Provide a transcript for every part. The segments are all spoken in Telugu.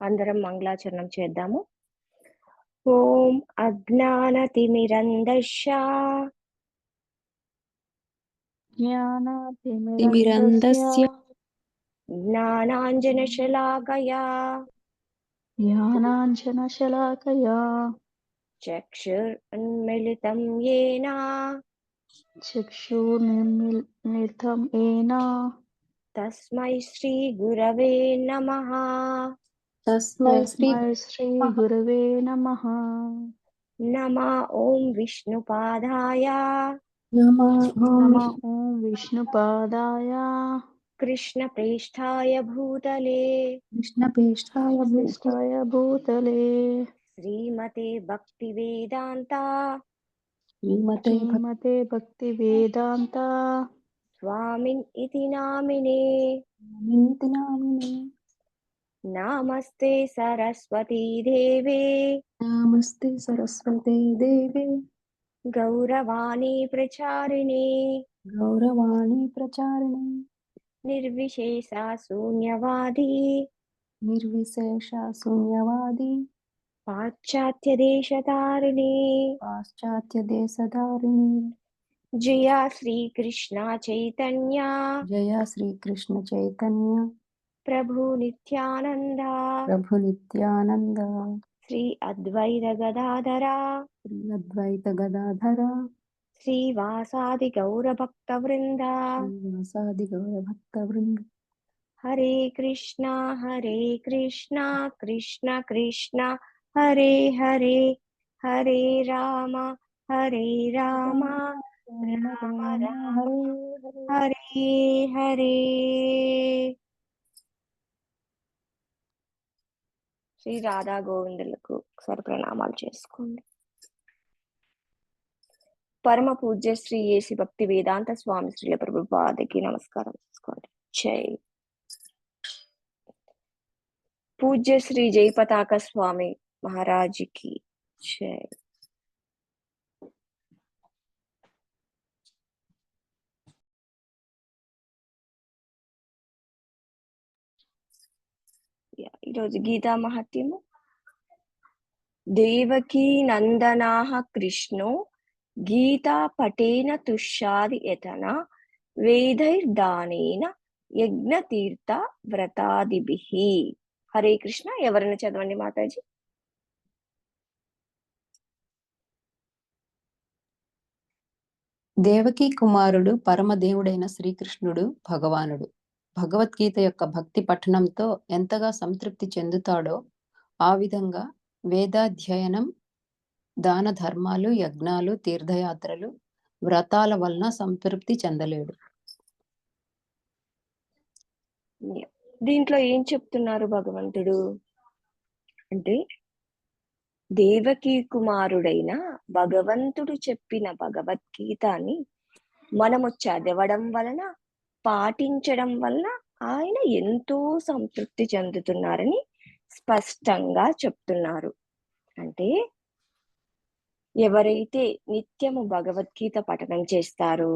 అందరం మంగళాచరణం చేద్దాము. ఓం అజ్ఞానతిమిరంధస్య జ్ఞానాతిమిరంధస్య జ్ఞానాంజనశలాకయా జ్ఞానాంజనశలాకయా చక్షురున్మిళితం యేన చక్షుర్నిమిలితం యేన తస్మై శ్రీ గురవే నమః. తస్మై శ్రీ గురవే నమః. నమః ఓం విష్ణుపాదాయ నమః ఓం విష్ణుపాదాయ కృష్ణప్రేష్ఠాయ భూతలే కృష్ణప్రేష్ఠాయ భూతలే శ్రీమతే భక్తివేదాంత శ్రీమతే భక్తివేదాంత స్వామిన్ ఇతి నామినే. నమస్తే సరస్వతీ దేవే నమస్తే సరస్వతే దేవే గౌరవాణి ప్రచారిణే గౌరవాణి ప్రచారిణే నిర్విశేష శూన్యవాది నిర్విశేష శూన్యవాది పాశ్చాత్య దేశతారిణి పాశ్చాత్య దేశధారిణి జయ శ్రీకృష్ణ చైతన్య జయ శ్రీకృష్ణ చైతన్య ప్రభు నిత్యానంద ప్రభు నిత్యానంద శ్రీ అద్వైత గదాధర శ్రీ అద్వైత గదాధర శ్రీవాసాది గౌరభక్త వృంద శ్రీవాసాది గౌరభక్త వృంద. హరే కృష్ణ కృష్ణ కృష్ణ హరే హరే హరే రామ రామ రామ హరే హరే. శ్రీ రాధా గోవిందులకు ఒకసారి ప్రణామాలు చేసుకోండి. పరమ పూజ్య శ్రీ ఏసి భక్తి వేదాంత స్వామి శ్రీల ప్రభుపాదకి నమస్కారం చేసుకోండి. జై పూజ్య శ్రీ జయపతాక స్వామి మహారాజుకి జై. ఈరోజు గీతా మహత్యము. దేవకీ నందనాః కృష్ణో గీతా పఠేన తుష్యాది యతన వేదైర్దానేన యజ్ఞతీర్థ వ్రతాదిభిః. హరే కృష్ణ. ఎవరైనా చదవండి మాతాజీ. దేవకీ కుమారుడు పరమదేవుడైన శ్రీకృష్ణుడు భగవానుడు భగవద్గీత యొక్క భక్తి పఠనంతో ఎంతగా సంతృప్తి చెందుతాడో ఆ విధంగా వేదాధ్యయనం, దాన ధర్మాలు, యజ్ఞాలు, తీర్థయాత్రలు, వ్రతాల వలన సంతృప్తి చెందలేడు. దీంట్లో ఏం చెప్తున్నారు భగవంతుడు అంటే, దేవకీ కుమారుడైన భగవంతుడు చెప్పిన భగవద్గీతని మనము చదవడం వలన, పాటించడం వలన ఆయన ఎంతో సంతృప్తి చెందుతున్నారని స్పష్టంగా చెప్తున్నారు. అంటే ఎవరైతే నిత్యము భగవద్గీత పఠనం చేస్తారో,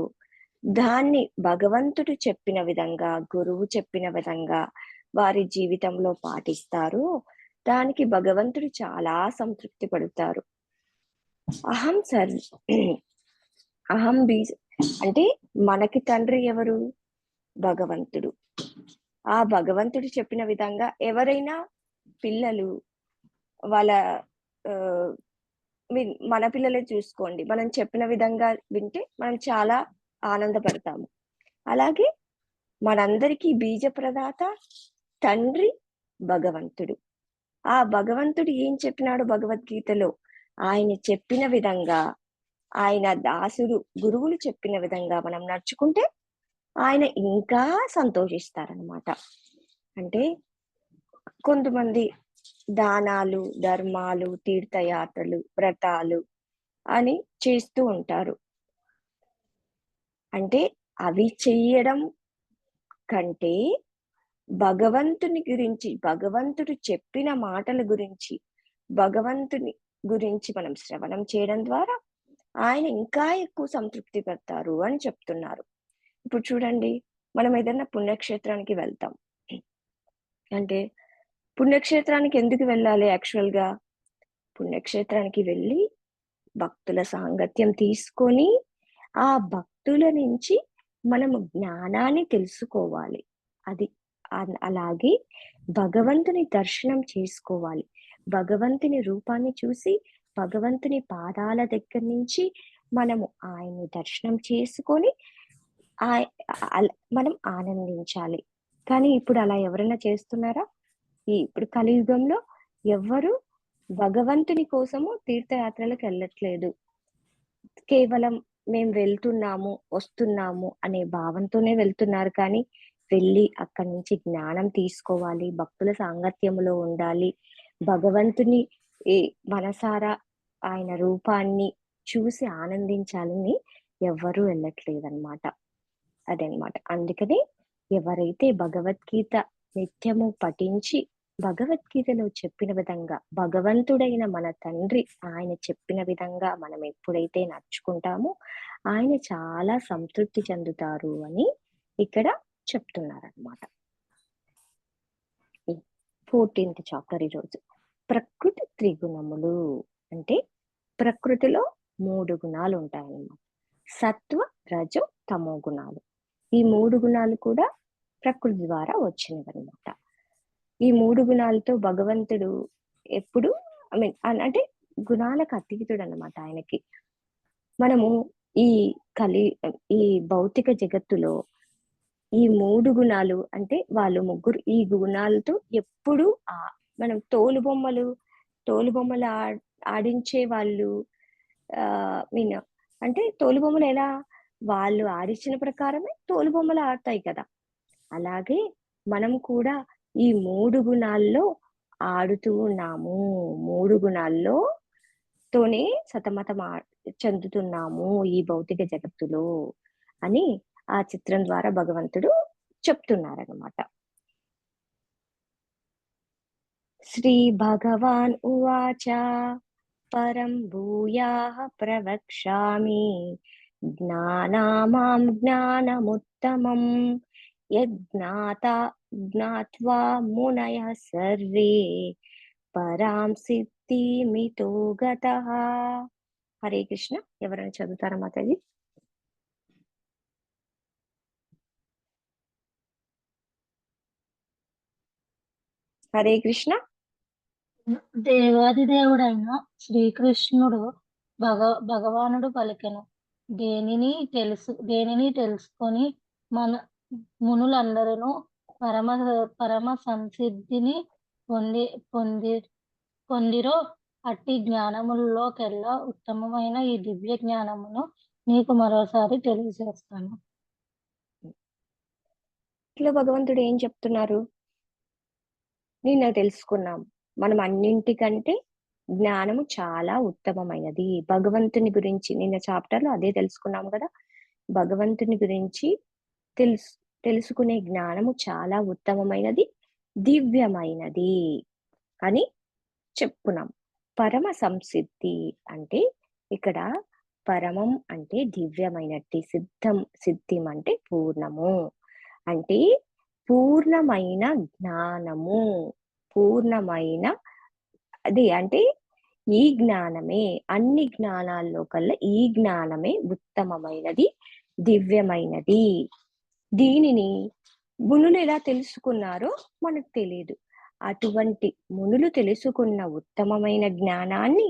దాన్ని భగవంతుడు చెప్పిన విధంగా, గురువు చెప్పిన విధంగా వారి జీవితంలో పాటిస్తారో దానికి భగవంతుడు చాలా సంతృప్తి పడతారు. అహం బీజ అంటే మనకి తండ్రి ఎవరు? భగవంతుడు. ఆ భగవంతుడు చెప్పిన విధంగా ఎవరైనా పిల్లలు వాళ్ళ మన పిల్లలే చూసుకోండి, మనం చెప్పిన విధంగా వింటే మనం చాలా ఆనందపడతాము. అలాగే మనందరికీ బీజ ప్రదాత తండ్రి భగవంతుడు. ఆ భగవంతుడు ఏం చెప్పినాడు భగవద్గీతలో? ఆయన చెప్పిన విధంగా, ఆయన దాసుడు గురువులు చెప్పిన విధంగా మనం నడుచుకుంటే ఆయన ఇంకా సంతోషిస్తారనమాట. అంటే కొంతమంది దానాలు, ధర్మాలు, తీర్థయాత్రలు, వ్రతాలు అని చేస్తూ ఉంటారు. అంటే అవి చెయ్యడం కంటే భగవంతుని గురించి, భగవంతుడు చెప్పిన మాటల గురించి, భగవంతుని గురించి మనం శ్రవణం చేయడం ద్వారా ఆయన ఇంకా ఎక్కువ సంతృప్తి పడతారు అని చెప్తున్నారు. ఇప్పుడు చూడండి, మనం ఏదైనా పుణ్యక్షేత్రానికి వెళ్తాం అంటే పుణ్యక్షేత్రానికి ఎందుకు వెళ్ళాలి యాక్చువల్గా? పుణ్యక్షేత్రానికి వెళ్ళి భక్తుల సాంగత్యం తీసుకొని ఆ భక్తుల నుంచి మనము జ్ఞానాన్ని తెలుసుకోవాలి. అది అలాగే భగవంతుని దర్శనం చేసుకోవాలి. భగవంతుని రూపాన్ని చూసి భగవంతుని పాదాల దగ్గర నుంచి మనము ఆయన్ని దర్శనం చేసుకొని మనం ఆనందించాలి. కానీ ఇప్పుడు అలా ఎవరైనా చేస్తున్నారా? ఇప్పుడు కలియుగంలో ఎవ్వరు భగవంతుని కోసము తీర్థయాత్రలకు వెళ్ళట్లేదు. కేవలం మేము వెళ్తున్నాము, వస్తున్నాము అనే భావంతోనే వెళ్తున్నారు. కానీ వెళ్ళి అక్కడి నుంచి జ్ఞానం తీసుకోవాలి, భక్తుల సాంగత్యములో ఉండాలి, భగవంతుని మనసారా ఆయన రూపాన్ని చూసి ఆనందించాలని ఎవ్వరూ వెళ్ళట్లేదన్నమాట. అదనమాట. అందుకని ఎవరైతే భగవద్గీత నిత్యము పఠించి భగవద్గీతలో చెప్పిన విధంగా భగవంతుడైన మన తండ్రి ఆయన చెప్పిన విధంగా మనం ఎప్పుడైతే నడుచుకుంటామో ఆయన చాలా సంతృప్తి చెందుతారు అని ఇక్కడ చెప్తున్నారన్నమాట. 14th చాప్టర్ ఈరోజు. ప్రకృతి త్రిగుణములు అంటే ప్రకృతిలో 3 గుణాలు ఉంటాయన్నమాట. సత్వ, రజో, తమో గుణాలు. ఈ 3 గుణాలు కూడా ప్రకృతి ద్వారా వచ్చినవన్నమాట. ఈ 3 గుణాలతో భగవంతుడు ఎప్పుడు అంటే గుణాలకు అతీతుడు అన్నమాట ఆయనకి. మనము ఈ భౌతిక జగత్తులో ఈ 3 గుణాలు అంటే వాళ్ళు ముగ్గురు ఈ గుణాలతో ఎప్పుడు మనం తోలుబొమ్మలు ఆడించే వాళ్ళు అంటే తోలుబొమ్మలు ఎలా వాళ్ళు ఆడించిన ప్రకారమే తోలుబొమ్మలు ఆడతాయి కదా. అలాగే మనం కూడా ఈ 3 గుణాల్లో ఆడుతూ ఉన్నాము, 3 గుణాల్లో తోనే సతమతం చెందుతున్నాము ఈ భౌతిక జగత్తులో అని ఆ చిత్రం ద్వారా భగవంతుడు చెప్తున్నారన్నమాట. శ్రీ భగవాన్ ఉవాచ పరం భూయాః ప్రవక్ష్యామి జ్ఞానామాం జ్ఞానముత్తమం జ్ఞాత్వా మునయః సర్వే పరాం సిద్ధిమితో గతః. హరే కృష్ణ. ఎవరైనా చదువుతారా మాతాజీ? హరే కృష్ణ. దేవాదిదేవుడైన శ్రీకృష్ణుడు భగవానుడు పలికెను, దేనిని తెలుసుకొని మన మునులందరూ పరమ సంసిద్ధిని పొందిరో అట్టి జ్ఞానముల్లోకెల్లా ఉత్తమమైన ఈ దివ్య జ్ఞానమును నీకు మరోసారి తెలియజేస్తాను. ఇట్లా భగవంతుడు ఏం చెప్తున్నారు? నిన్న తెలుసుకున్నాం మనం అన్నింటికంటే జ్ఞానము చాలా ఉత్తమమైనది. భగవంతుని గురించి నిన్న చాప్టర్లో అదే తెలుసుకున్నాం కదా. భగవంతుని గురించి తెలుసుకునే జ్ఞానము చాలా ఉత్తమమైనది, దివ్యమైనది అని చెప్పుకున్నాం. పరమ సంసిద్ధి అంటే ఇక్కడ పరమం అంటే దివ్యమైనది, సిద్ధిం అంటే పూర్ణము, అంటే పూర్ణమైన జ్ఞానము, పూర్ణమైన అది అంటే ఈ జ్ఞానమే అన్ని జ్ఞానాల్లో కల్లా ఈ జ్ఞానమే ఉత్తమమైనది, దివ్యమైనది. దీనిని మునులు ఎలా తెలుసుకున్నారో మనకు తెలియదు. అటువంటి మునులు తెలుసుకున్న ఉత్తమమైన జ్ఞానాన్ని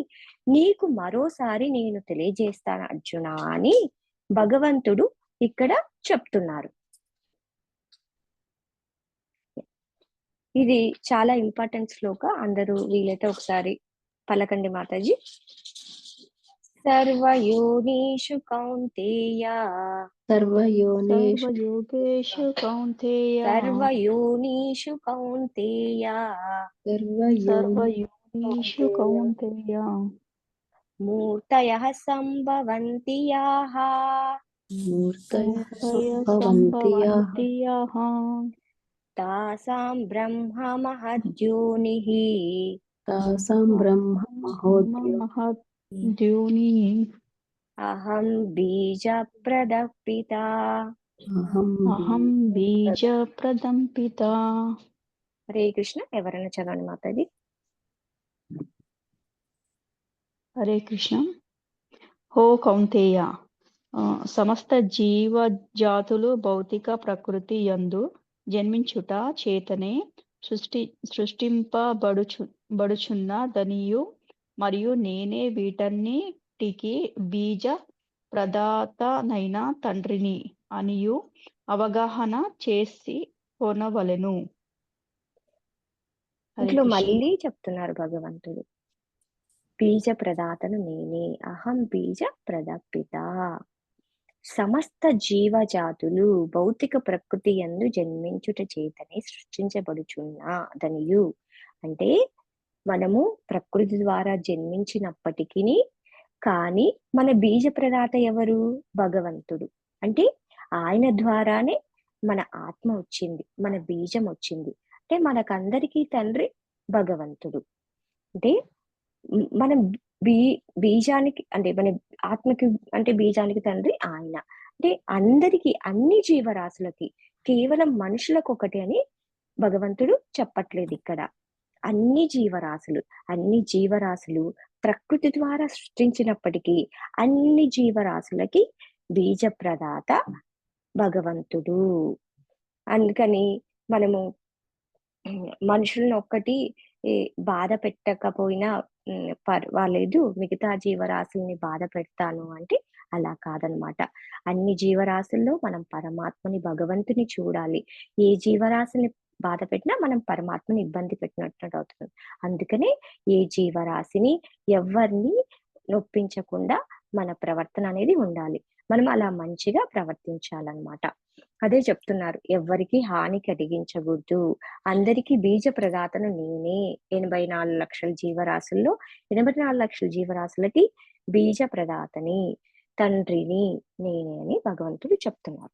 నీకు మరోసారి నేను తెలియజేస్తాను అర్జున అని భగవంతుడు ఇక్కడ చెప్తున్నారు. ఇది చాలా ఇంపార్టెంట్ శ్లోక. అందరూ వీలైతే ఒకసారి పలకండి మాతాజీ. సర్వయోనిషు కౌంతేయ సర్వయోగేషు కౌంతేయ సర్వయోనిషు కౌంతేయ సర్వయోనిషు కౌంతేయ మూర్తయః సంభవంతి యాః తాసాం బ్రహ్మ మహద్యోనిః అహం బీజప్రదః పితా అహం బీజప్రదం పితా. హరే కృష్ణ. ఎవరైనా చదవండి మాతాజీ. హరే కృష్ణ. హో కౌంతేయ, సమస్త జీవజాతులు భౌతిక ప్రకృతి యందు జన్మించుట చేతనే సృష్టింపబడుచున్న దనియు మరియు నేనే వీటన్నిటికి బీజ ప్రదాతనైన తండ్రిని అనియు అవగాహన చేసి కొనవలెను. హరే ఇంట్లో కృష్ణ. మళ్ళీ చెప్తున్నారు భగవంతుడు, బీజ ప్రదాతను నేనే, అహం బీజ ప్రదపిత. సమస్త జీవజాతులు భౌతిక ప్రకృతి యందు జన్మించుట చేతనే సృష్టించబడుచున్న దనియు. అంటే మనము ప్రకృతి ద్వారా జన్మించినప్పటికీ కానీ మన బీజ ప్రదాత ఎవరు? భగవంతుడు. అంటే ఆయన ద్వారానే మన ఆత్మ వచ్చింది, మన బీజం వచ్చింది. అంటే మనకందరికీ తండ్రి భగవంతుడు. అంటే మనం బీజానికి అంటే మన ఆత్మకి అంటే బీజానికి తండ్రి ఆయన. అంటే అందరికి, అన్ని జీవరాశులకి, కేవలం మనుషులకు ఒకటి అని భగవంతుడు చెప్పట్లేదు ఇక్కడ. అన్ని జీవరాశులు ప్రకృతి ద్వారా సృష్టించినప్పటికీ అన్ని జీవరాశులకి బీజ ప్రదాత భగవంతుడు. అందుకని మనము మనుషులను ఒక్కటి బాధ పెట్టకపోయినా పర్వాలేదు, మిగతా జీవరాశుల్ని బాధ పెడతాను అంటే అలా కాదనమాట. అన్ని జీవరాశుల్లో మనం పరమాత్మని, భగవంతుని చూడాలి. ఏ జీవరాశిని బాధ పెట్టినా మనం పరమాత్మని ఇబ్బంది పెట్టినట్టు అవుతుంది. అందుకనే ఏ జీవరాశిని ఎవరిని నొప్పించకుండా మన ప్రవర్తన అనేది ఉండాలి. మనం అలా మంచిగా ప్రవర్తించాలన్నమాట. అదే చెప్తున్నారు, ఎవ్వరికి హాని కలిగించకూడదు, అందరికీ బీజ ప్రదాతను నేనే. 84 లక్షల జీవరాశుల్లో 84 లక్షల జీవరాశులకి బీజ ప్రదాతని, తండ్రిని నేనే అని భగవంతుడు చెప్తున్నారు.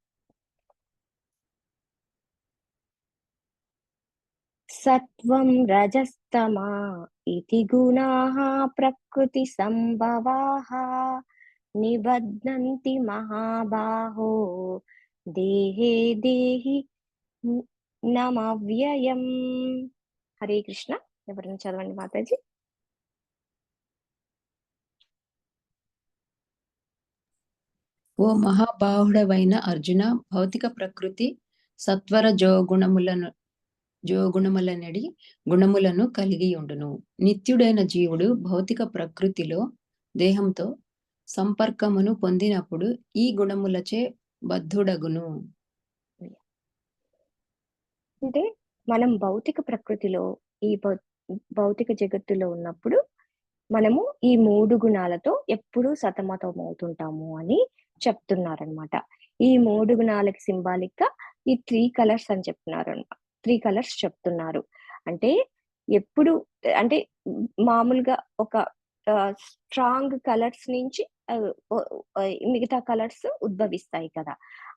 సత్వం రజస్తమా ఇతి గుణాః ప్రకృతి సంభవాః నిబధ్నంతి మహాబాహో దేహే దేహి నమవ్యయం. హరే కృష్ణ. ఎవరైనా చదవండి మాతాజీ. ఓ మహాబాహుడవైన అర్జున, భౌతిక ప్రకృతి సత్వర జోగుణములనడి గుణములను కలిగి ఉండును. నిత్యుడైన జీవుడు భౌతిక ప్రకృతిలో దేహంతో సంపర్కమును పొందినప్పుడు ఈ గుణములచే బద్ధుడగును. అంటే మనం భౌతిక ప్రకృతిలో, ఈ భౌతిక జగత్తులో ఉన్నప్పుడు మనము ఈ 3 గుణాలతో ఎప్పుడూ సతమతమవుతుంటాము అని చెప్తున్నారనమాట. ఈ 3 గుణాలకి సింబాలిక్ గా ఈ 3 కలర్స్ అని చెప్తున్నారు. 3 కలర్స్ చెప్తున్నారు. అంటే ఎప్పుడు అంటే మామూలుగా ఒక స్ట్రాంగ్ కలర్స్ నుంచి మిగతా కలర్స్ ఉద్భవిస్తాయి కదా.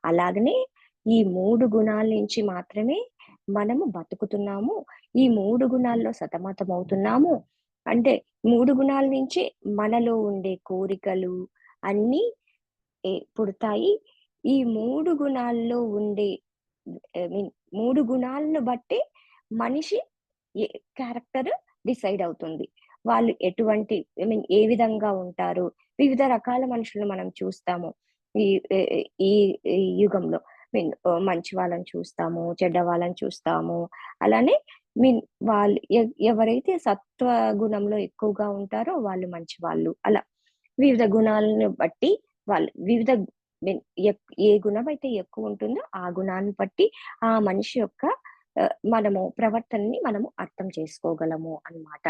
అలాగనే ఈ 3 గుణాల నుంచి మాత్రమే మనము బతుకుతున్నాము. ఈ 3 గుణాల్లో సతమతమవుతున్నాము. అంటే 3 గుణాల నుంచి మనలో ఉండే కోరికలు అన్నీ పుడతాయి. ఈ 3 గుణాల్లో ఉండే 3 గుణాలను బట్టి మనిషి క్యారెక్టర్ డిసైడ్ అవుతుంది. వాళ్ళు ఎటువంటి ఏ విధంగా ఉంటారు. వివిధ రకాల మనుషులను మనం చూస్తాము ఈ ఈ యుగంలో. మంచి వాళ్ళని చూస్తాము, చెడ్డ వాళ్ళని చూస్తాము. అలానే వాళ్ళు ఎవరైతే సత్వ గుణంలో ఎక్కువగా ఉంటారో వాళ్ళు మంచి వాళ్ళు. అలా వివిధ గుణాలను బట్టి వాళ్ళు ఏ గుణం అయితే ఎక్కువ ఉంటుందో ఆ గుణాన్ని బట్టి ఆ మనిషి యొక్క మనము ప్రవర్తనని మనము అర్థం చేసుకోగలము అన్నమాట.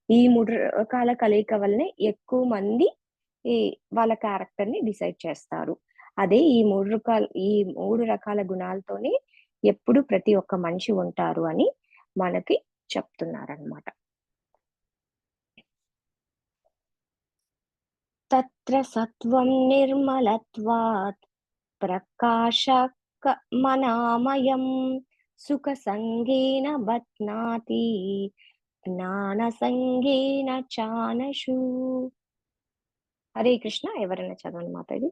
ఈ 3 రకాల కలయిక వల్లనే ఎక్కువ మంది వాళ్ళ క్యారెక్టర్ ని డిసైడ్ చేస్తారు. అదే ఈ 3 రకాల గుణాలతోనే ఎప్పుడు ప్రతి ఒక్క మనిషి ఉంటారు అని మనకి చెప్తున్నారన్నమాట. తత్ర సత్వం నిర్మలత్వాత్ ప్రకాశకమనామయం సుఖ సంగేన బధ్నాతి జ్ఞాన సంగేన చానషు. హరే కృష్ణ. ఎవరైనా చదవండి మాతాజీ.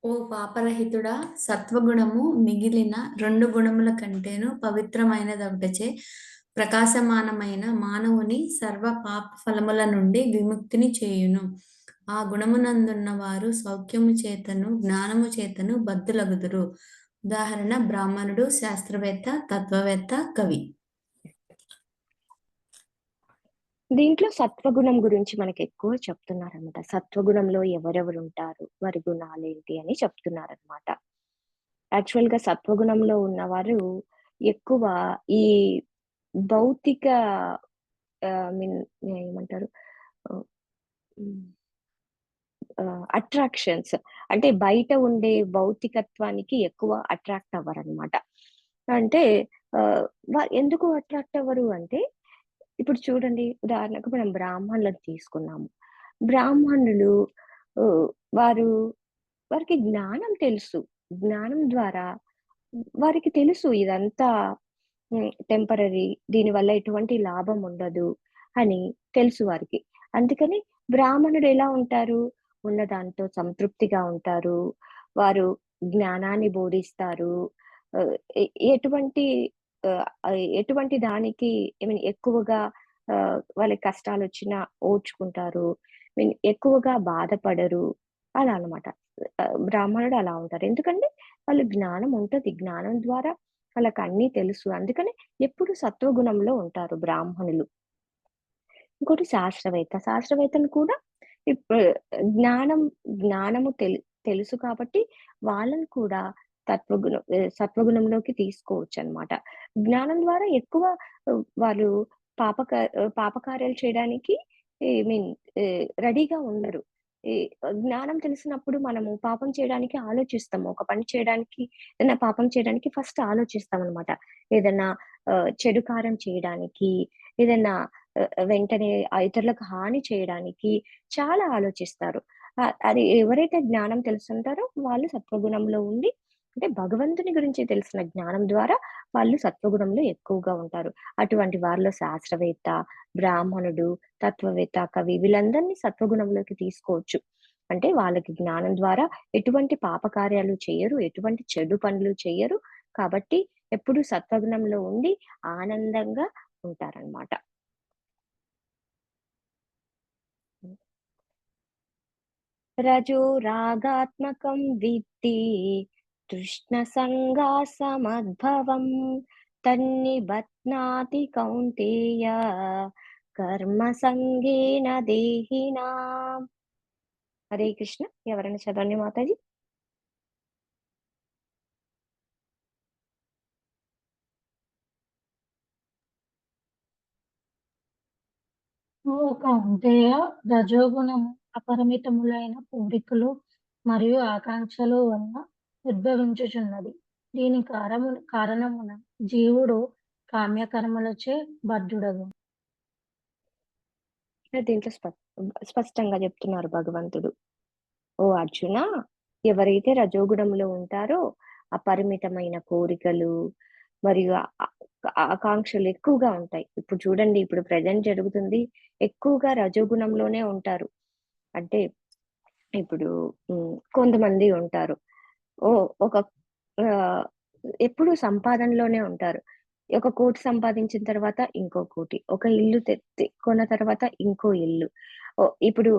ఓ పాపరహితుడా, సత్వగుణము మిగిలిన 2 గుణముల కంటేను పవిత్రమైనదొకటచే ప్రకాశమానమైన మానవుని సర్వ పాప ఫలముల నుండి విముక్తిని చేయును. ఆ గుణమునందున్న వారు సౌఖ్యము చేతను జ్ఞానము చేతను బద్ధులగుదురు. ఉదాహరణ: బ్రాహ్మణుడు, శాస్త్రవేత్త, తత్వవేత్త, కవి. దీంట్లో సత్వగుణం గురించి మనకి ఎక్కువ చెప్తున్నారనమాట. సత్వగుణంలో ఎవరెవరు ఉంటారు, వారి గుణాలేంటి అని చెప్తున్నారనమాట. యాక్చువల్‌గా సత్వగుణంలో ఉన్నవారు ఎక్కువ ఈ భౌతిక మీన్ ఏమంటారు అట్రాక్షన్స్, అంటే బయట ఉండే భౌతికత్వానికి ఎక్కువ అట్రాక్ట్ అవ్వరనమాట. అంటే ఎందుకు అట్రాక్ట్ అవ్వరు అంటే, ఇప్పుడు చూడండి, ఉదాహరణకు మనం బ్రాహ్మణులను తీసుకున్నాము. బ్రాహ్మణులు ఆహ్, వారు వారికి జ్ఞానం తెలుసు. జ్ఞానం ద్వారా వారికి తెలుసు ఇదంతా టెంపరరీ, దీనివల్ల ఎటువంటి లాభం ఉండదు అని తెలుసు వారికి. అందుకని బ్రాహ్మణుడు ఎలా ఉంటారు? ఉన్న దాంతో సంతృప్తిగా ఉంటారు. వారు జ్ఞానాన్ని బోధిస్తారు. ఆహ్, ఎ ఎటువంటి ఎటువంటి దానికి ఐ మీన్ ఎక్కువగా వాళ్ళకి కష్టాలొచ్చినా ఓర్చుకుంటారు. ఎక్కువగా బాధపడరు. అలా అన్నమాట. బ్రాహ్మణుడు అలా ఉంటారు. ఎందుకంటే వాళ్ళు జ్ఞానం ఉంటది. జ్ఞానం ద్వారా వాళ్ళకన్నీ తెలుసు. అందుకని ఎప్పుడు సత్వగుణంలో ఉంటారు బ్రాహ్మణులు. ఇంకోటి శాస్త్రవేత్త. శాస్త్రవేత్తలు కూడా ఇప్ జ్ఞానం జ్ఞానము తెలుసు కాబట్టి వాళ్ళని కూడా సత్వగుణంలోకి తీసుకోవచ్చనమాట. జ్ఞానం ద్వారా ఎక్కువ వాళ్ళు పాపకార్యాలు చేయడానికి మీన్ రెడీగా ఉండరు. ఈ జ్ఞానం తెలిసినప్పుడు మనము పాపం చేయడానికి ఆలోచిస్తాము. ఒక పని చేయడానికి, ఏదైనా పాపం చేయడానికి ఫస్ట్ ఆలోచిస్తామనమాట. ఏదన్నా చెడు కార్యం చేయడానికి, ఏదన్నా వెంటనే ఇతరులకు హాని చేయడానికి చాలా ఆలోచిస్తారు. అది ఎవరైతే జ్ఞానం తెలుసుంటారో వాళ్ళు సత్వగుణంలో ఉండి, అంటే భగవంతుని గురించి తెలిసిన జ్ఞానం ద్వారా వాళ్ళు సత్వగుణంలో ఎక్కువగా ఉంటారు. అటువంటి వారిలో శాస్త్రవేత్త, బ్రాహ్మణుడు, తత్వవేత్త, కవి వీళ్ళందరినీ సత్వగుణంలోకి తీసుకోవచ్చు. అంటే వాళ్ళకి జ్ఞానం ద్వారా ఎటువంటి పాపకార్యాలు చెయ్యరు, ఎటువంటి చెడు పనులు చెయ్యరు. కాబట్టి ఎప్పుడూ సత్వగుణంలో ఉండి ఆనందంగా ఉంటారనమాట. రజో రాగాత్మకం విద్ధి తృష్ణసంగా సమద్భవం తన్నిబధ్నాతి కౌంతేయ కర్మ సంగేన దేహినాం. హరే కృష్ణ. ఎవరైనా చదవండి మాతాజీ. ఓ కౌంతేయ, రజోగుణము అపరిమితములైన కోరికలు మరియు ఆకాంక్షలు వలన ఉద్భవించుచున్నది. దీని కారణమున జీవుడు కామ్యకర్మలచే బద్ధుడగు. దీంట్లో స్పష్టంగా చెప్తున్నారు భగవంతుడు. ఓ అర్జున, ఎవరైతే రజోగుణంలో ఉంటారో అపరిమితమైన కోరికలు మరియు ఆకాంక్షలు ఎక్కువగా ఉంటాయి. ఇప్పుడు చూడండి, ఇప్పుడు ప్రెజెంట్ జరుగుతుంది, ఎక్కువగా రజోగుణంలోనే ఉంటారు. అంటే ఇప్పుడు కొంతమంది ఉంటారు. ఒక ఎప్పుడు సంపాదనలోనే ఉంటారు. ఒక 1,00,00,000 సంపాదించిన తర్వాత ఇంకో 1,00,00,000, ఒక ఇల్లు కొన్న తర్వాత ఇంకో ఇల్లు. ఇప్పుడు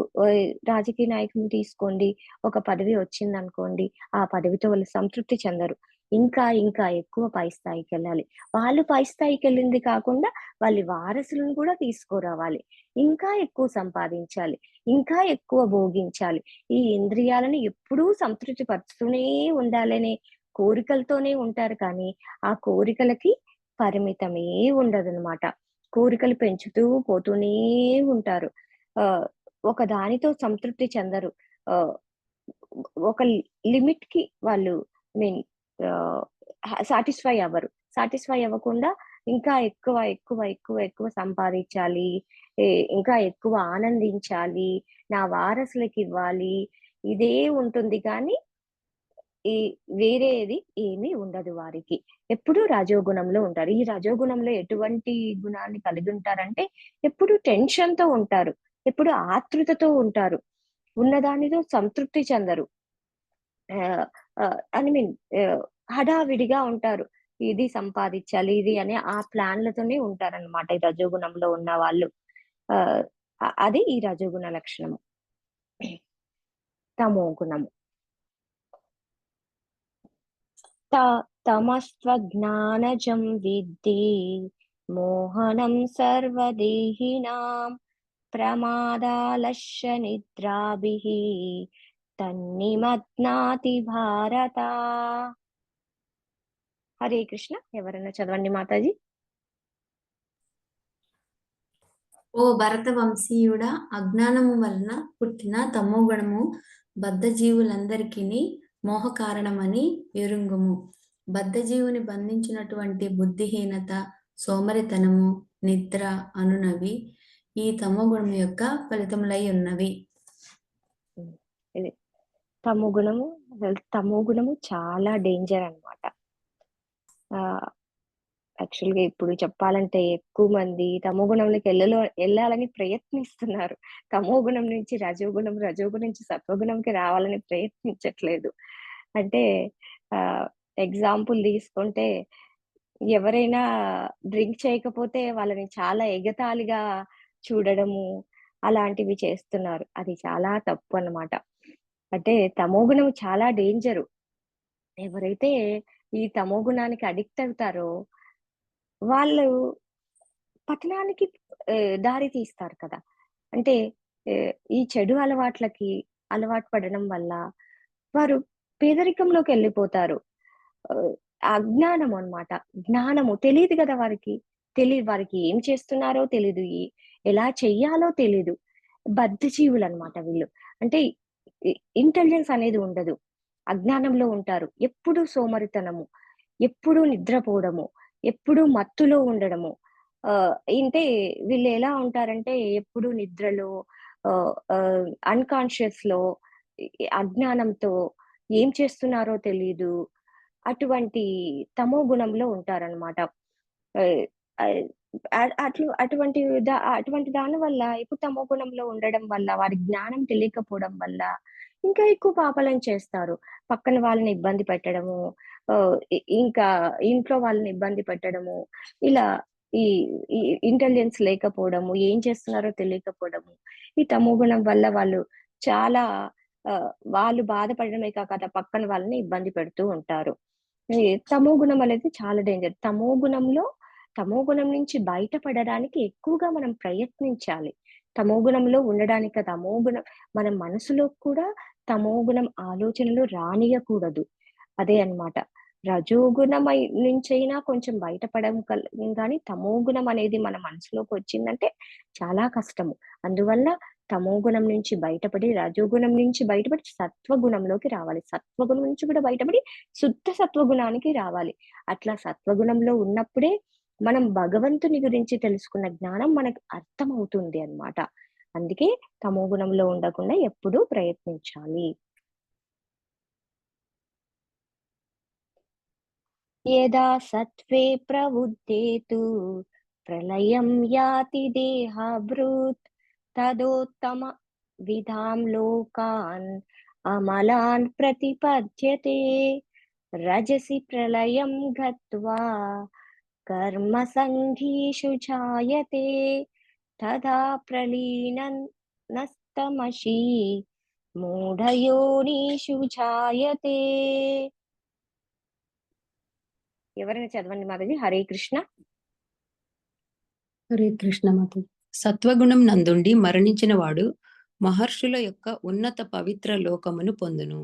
రాజకీయ నాయకుని తీసుకోండి, ఒక పదవి వచ్చిందనుకోండి, ఆ పదవితో వాళ్ళు సంతృప్తి చెందరు. ఇంకా ఇంకా ఎక్కువ పై స్థాయికెళ్ళాలి. వాళ్ళు పై స్థాయికెళ్ళింది కాకుండా వాళ్ళ వారసులను కూడా తీసుకురావాలి. ఇంకా ఎక్కువ సంపాదించాలి. ఇంకా ఎక్కువ భోగించాలి. ఈ ఇంద్రియాలను ఎప్పుడూ సంతృప్తి పరుస్తూనే ఉండాలనే కోరికలతోనే ఉంటారు కానీ, ఆ కోరికలకి పరిమితమే ఉండదనమాట. కోరికలు పెంచుతూ పోతూనే ఉంటారు. ఒక దానితో సంతృప్తి చెందరు. ఆహ్, ఒక లిమిట్‌కి వాళ్ళు మీన్ ఆహ్, సాటిస్ఫై అవ్వరు. సాటిస్ఫై అవ్వకుండా ఇంకా ఎక్కువ, ఎక్కువ, ఎక్కువ, ఎక్కువ సంపాదించాలి. ఎ ఇంకా ఎక్కువ ఆనందించాలి. నా వారసులకివ్వాలి. ఇదే ఉంటుంది కానీ, ఈ వేరేది ఏమీ ఉండదు వారికి. ఎప్పుడూ రజోగుణంలో ఉంటారు. ఈ రజోగుణంలో ఎటువంటి గుణాన్ని కలిగి ఉంటారంటే, ఎప్పుడు టెన్షన్‌తో ఉంటారు. ఎప్పుడు ఆతృతతో ఉంటారు. ఉన్నదానితో సంతృప్తి చెందరు. ఐ మీన్ హడావిడిగా ఉంటారు. ఇది సంపాదించాలి, ఇది అని ఆ ప్లాన్‌లతోనే ఉంటారనమాట ఈ రజోగుణంలో ఉన్నవాళ్ళు. ఆహ్, అది ఈ రజోగుణ లక్షణము. తమో గుణము. త తమస్త్వజ్ఞానజం విద్ధి మోహనం సర్వదేహినాం ప్రమాదాలస్య నిద్రాభిః తన్నిమగ్నాతి భారత. హరే కృష్ణ. ఎవరైనా చదవండి మాతాజీ. ఓ భరత వంశీయుడా, అజ్ఞానము వలన పుట్టిన తమో గుణము బద్ధజీవులందరికీ మోహ కారణమని ఎరుంగుము. బద్ధజీవుని బంధించినటువంటి బుద్ధిహీనత, సోమరితనము, నిద్ర అనునవి ఈ తమో గుణము యొక్క ఫలితములై ఉన్నవి. ఇది తమో గుణము చాలా డేంజర్ అన్నమాట. యాక్చువల్‌గా ఇప్పుడు చెప్పాలంటే ఎక్కువ మంది తమో గుణంలోకి వెళ్ళాలని ప్రయత్నిస్తున్నారు. తమో గుణం నుంచి రజోగుణం, రజోగుణం నుంచి సత్వగుణంకి రావాలని ప్రయత్నించట్లేదు. అంటే ఎగ్జాంపుల్ తీసుకుంటే ఎవరైనా డ్రింక్ చేయకపోతే వాళ్ళని చాలా ఎగతాళిగా చూడడము, అలాంటివి చేస్తున్నారు. అది చాలా తప్పు అన్నమాట. అంటే తమో గుణం చాలా డేంజరు. ఎవరైతే ఈ తమో గుణానికి అడిక్ట్ అవుతారో వాళ్ళు పతనానికి దారి తీస్తారు కదా! అంటే ఈ చెడు అలవాట్లకి అలవాటు పడడం వల్ల వారు పేదరికంలోకెళ్ళిపోతారు. అజ్ఞానం అన్నమాట. జ్ఞానము తెలీదు గదా వారికి. వారికి ఏం చేస్తున్నారో తెలీదు. ఎలా చెయ్యాలో తెలీదు. బద్ధజీవులన్నమాట వీళ్ళు. అంటే ఇంటెలిజెన్స్ అనేది ఉండదు. అజ్ఞానంలో ఉంటారు. ఎప్పుడూ సోమరితనము, ఎప్పుడూ నిద్రపోవడము, ఎప్పుడూ మత్తులో ఉండడము. అంటే వీళ్ళు ఎలా ఉంటారంటే ఎప్పుడూ నిద్రలో అన్‌కాన్షియస్‌లో అజ్ఞానంతో ఏం చేస్తున్నారో తెలీదు. అటువంటి తమో గుణంలో ఉంటారనమాట. ఆహ్, ఆహ్, అటువంటి దాని వల్ల ఇప్పుడు తమో గుణంలో ఉండడం వల్ల, వారి జ్ఞానం తెలియకపోవడం వల్ల ఇంకా ఎక్కువ పాపాలను చేస్తారు. పక్కన వాళ్ళని ఇబ్బంది పెట్టడము, ఇంకా ఇంట్లో వాళ్ళని ఇబ్బంది పెట్టడము, ఇలా ఈ ఈ ఇంటెలిజెన్స్ లేకపోవడము, ఏం చేస్తున్నారో తెలియకపోవడము, ఈ తమో గుణం వల్ల వాళ్ళు చాలా వాళ్ళు బాధపడడమే కాక పక్కన వాళ్ళని ఇబ్బంది పెడుతూ ఉంటారు. ఈ తమో గుణం అనేది చాలా డేంజర్. తమో గుణం నుంచి బయటపడడానికి ఎక్కువగా మనం ప్రయత్నించాలి. తమో గుణంలో ఉండడానికి తమో గుణం మన మనసులో కూడా తమో గుణం ఆలోచనలు రానియకూడదు. అదే అన్నమాట. రజోగుణమై నుంచైనా కొంచెం గానీ తమో గుణం అనేది మన మనసులోకి వచ్చిందంటే చాలా కష్టము. అందువల్ల తమో గుణం నుంచి బయటపడి, రజోగుణం నుంచి బయటపడి సత్వగుణంలోకి రావాలి. సత్వగుణం నుంచి కూడా బయటపడి శుద్ధ సత్వగుణానికి రావాలి. అట్లా సత్వగుణంలో ఉన్నప్పుడే మనం భగవంతుని గురించి తెలుసుకున్న జ్ఞానం మనకు అర్థమవుతుంది అన్నమాట. అందుకే తమో గుణంలో ఉండకుండా ఎప్పుడూ ప్రయత్నించాలి. యదా సత్వే ప్రవృద్ధే తు ప్రళయం యాతి దేహాభృత్ తదోత్తమ విధాం లోకాన్ అమలాన్ ప్రతిపద్యతే రజసి ప్రళయం గత్వా కర్మ సంఘీషు జాయతే తదా ప్రలీనస్తమసి మూఢయోనిషు జాయతే. ఎవరైనా చదవండి మాధవి. హరే కృష్ణ. హరే కృష్ణ మాతాజీ. సత్వగుణం నందుండి మరణించిన వాడు మహర్షుల యొక్క ఉన్నత పవిత్ర లోకమును పొందును.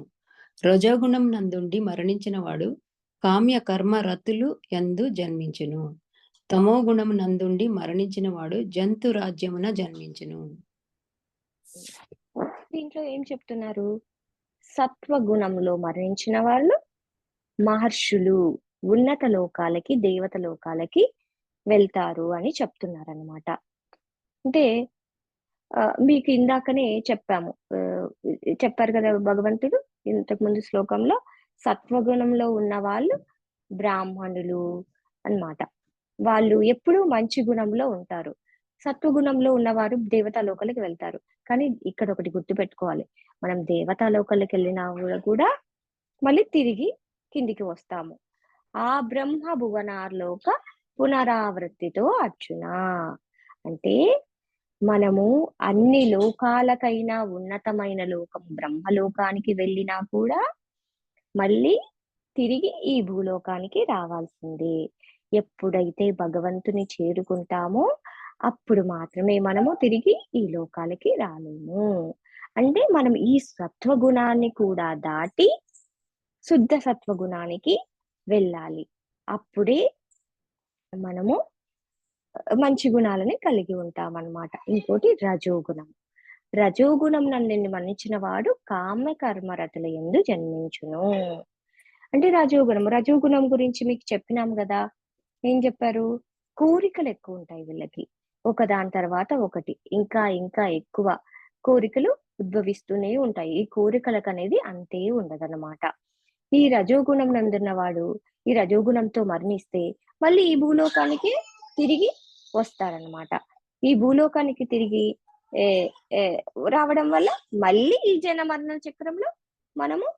రజోగుణం నందుండి మరణించిన వాడు కామ్య కర్మ రతులు యందు జన్మించును. తమో గుణం నందుండి మరణించిన వాడు జంతు రాజ్యమున జన్మించును. దీంట్లో ఏం చెప్తున్నారు? సత్వగుణంలో మరణించిన వాళ్ళు మహర్షులు, ఉన్నత లోకాలకి, దేవత లోకాలకి వెళ్తారు అని చెప్తున్నారన్నమాట. అంటే మీకు ఇందాకనే చెప్పారు కదా భగవంతుడు ఇంతకు ముందు శ్లోకంలో, సత్వగుణంలో ఉన్న వాళ్ళు బ్రాహ్మణులు అన్నమాట. వాళ్ళు ఎప్పుడూ మంచి గుణంలో ఉంటారు. సత్వగుణంలో ఉన్నవారు దేవతా లోకాలకు వెళ్తారు. కానీ ఇక్కడ ఒకటి గుర్తుపెట్టుకోవాలి, మనం దేవతా లోకాలకు వెళ్ళినా కూడా మళ్ళీ తిరిగి కిందికి వస్తాము. ఆ బ్రహ్మ భువనార్లోక పునరావృత్తితో అర్జున. అంటే మనము అన్ని లోకాలకైనా ఉన్నతమైన లోకం బ్రహ్మలోకానికి వెళ్ళినా కూడా మళ్ళీ తిరిగి ఈ భూలోకానికి రావాల్సిందే. ఎప్పుడైతే భగవంతుని చేరుకుంటామో అప్పుడు మాత్రమే మనము తిరిగి ఈ లోకాలకి రాలేము. అంటే మనం ఈ సత్వగుణాన్ని కూడా దాటి శుద్ధ సత్వగుణానికి వెళ్ళాలి. అప్పుడే మనము మంచి గుణాలని కలిగి ఉంటాం అన్నమాట. ఇంకోటి రజోగుణం. రజోగుణం నందు మన్నించిన వాడు కామ్య కర్మరతుల యందు జన్మించును. అంటే రజోగుణం గురించి మీకు చెప్పినాం కదా. ఏం చెప్పారు? కోరికలు ఎక్కువ ఉంటాయి వీళ్ళకి. ఒకదాని తర్వాత ఒకటి ఇంకా ఇంకా ఎక్కువ కోరికలు ఉద్భవిస్తూనే ఉంటాయి. ఈ కోరికలకు అనేది అంతే ఉండదన్నమాట. ఈ రజోగుణం నందున్న వాడు ఈ రజోగుణంతో మరణిస్తే మళ్ళీ ఈ భూలోకానికి తిరిగి వస్తారనమాట. ఈ భూలోకానికి తిరిగి రావడం వల్ల మళ్ళీ ఈ జన మరణ చక్రంలో మనము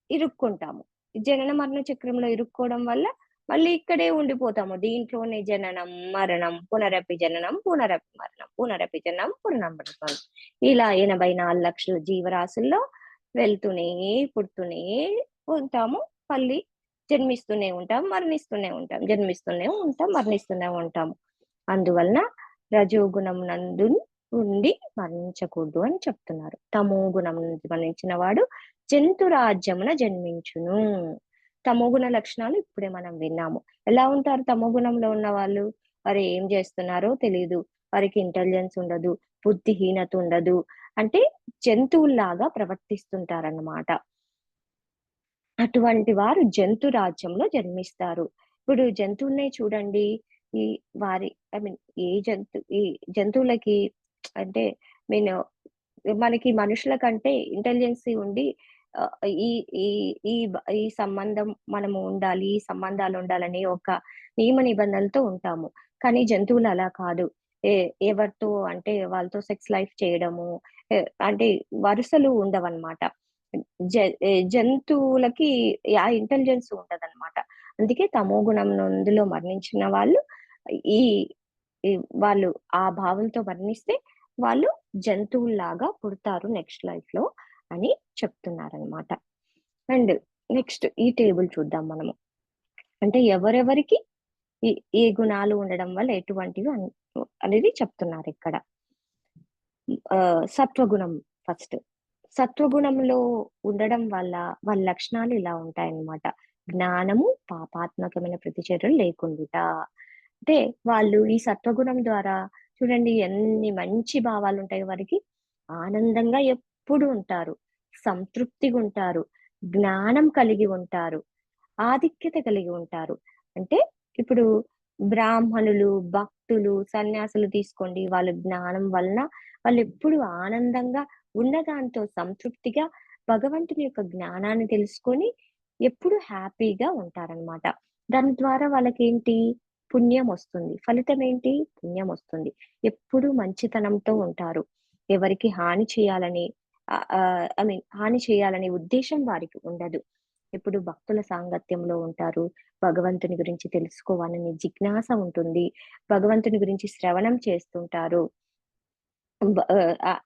ఇరుక్కుంటాము. జనన మరణ చక్రంలో ఇరుక్కోవడం వల్ల మళ్ళీ ఇక్కడే ఉండిపోతాము. దీంట్లోనే జననం మరణం పునరపి జననం పునరపి మరణం పునరపి జననం పునర్మరణం ఇలా 84 లక్షల జీవరాశుల్లో వెళ్తూనే పుడుతూనే ఉంటాము. మళ్ళీ జన్మిస్తూనే ఉంటాం, మరణిస్తూనే ఉంటాం, జన్మిస్తూనే ఉంటాం, మరణిస్తూనే ఉంటాము. అందువలన రజోగుణం నందు ఉండి మరణించకూడదు అని చెప్తున్నారు. తమో గుణం మరణించిన వాడు జంతు రాజ్యమున జన్మించును. తమోగుణ లక్షణాలు ఇప్పుడే మనం విన్నాము. ఎలా ఉంటారు తమోగుణంలో ఉన్న వాళ్ళు? వారు ఏం చేస్తున్నారో తెలియదు, వారికి ఇంటెలిజెన్స్ ఉండదు, బుద్ధిహీనత ఉండదు, అంటే జంతువుల్లాగా ప్రవర్తిస్తుంటారన్నమాట. అటువంటి వారు జంతు రాజ్యంలో జన్మిస్తారు. ఇప్పుడు జంతువులనే చూడండి. ఈ వారి ఈ జంతువులకి అంటే మనకి మనుషుల కంటే ఇంటెలిజెన్సీ ఉండి ఈ ఈ ఈ ఈ సంబంధం మనము ఉండాలి, ఈ సంబంధాలు ఉండాలని ఒక నియమ నిబంధనలతో ఉంటాము. కానీ జంతువులు అలా కాదు. ఎవరితో అంటే వాళ్ళతో సెక్స్ లైఫ్ చేయడము, అంటే వరుసలు ఉండవన్నమాట. జంతువులకి ఆ ఇంటెలిజెన్స్ ఉండదన్నమాట. అందుకే తమో గుణం నందులో మరణించిన వాళ్ళు ఈ వాళ్ళు ఆ భావంతో మరణిస్తే వాళ్ళు జంతువుల్లాగా పుడతారు నెక్స్ట్ లైఫ్ లో అని చెప్తున్నారనమాట. అండ్ నెక్స్ట్ ఈ టేబుల్ చూద్దాం మనము. అంటే ఎవరెవరికి ఏ గుణాలు ఉండడం వల్ల ఎటువంటివి అనేది చెప్తున్నారు ఇక్కడ. సత్వగుణం ఫస్ట్. సత్వగుణంలో ఉండడం వల్ల వాళ్ళ లక్షణాలు ఇలా ఉంటాయన్నమాట. జ్ఞానము, పాపాత్మకమైన ప్రతిచర్యలు లేకుండా. అంటే వాళ్ళు ఈ సత్వగుణం ద్వారా చూడండి ఎన్ని మంచి భావాలు ఉంటాయి వారికి. ఆనందంగా ఎప్పుడు ఉంటారు, సంతృప్తిగా ఉంటారు, జ్ఞానం కలిగి ఉంటారు, ఆధిక్యత కలిగి ఉంటారు. అంటే ఇప్పుడు బ్రాహ్మణులు, భక్తులు, సన్యాసులు తీసుకోండి, వాళ్ళ జ్ఞానం వలన వాళ్ళు ఎప్పుడు ఆనందంగా ఉన్నదాంతో సంతృప్తిగా భగవంతుని యొక్క జ్ఞానాన్ని తెలుసుకొని ఎప్పుడు హ్యాపీగా ఉంటారనమాట. దాని ద్వారా వాళ్ళకి ఏంటి? పుణ్యం వస్తుంది. ఫలితం ఏంటి? పుణ్యం వస్తుంది. ఎప్పుడు మంచితనంతో ఉంటారు. ఎవరికి హాని చేయాలని హాని చేయాలనే ఉద్దేశం వారికి ఉండదు. ఎప్పుడు భక్తుల సాంగత్యంలో ఉంటారు. భగవంతుని గురించి తెలుసుకోవాలనే జిజ్ఞాస ఉంటుంది. భగవంతుని గురించి శ్రవణం చేస్తుంటారు.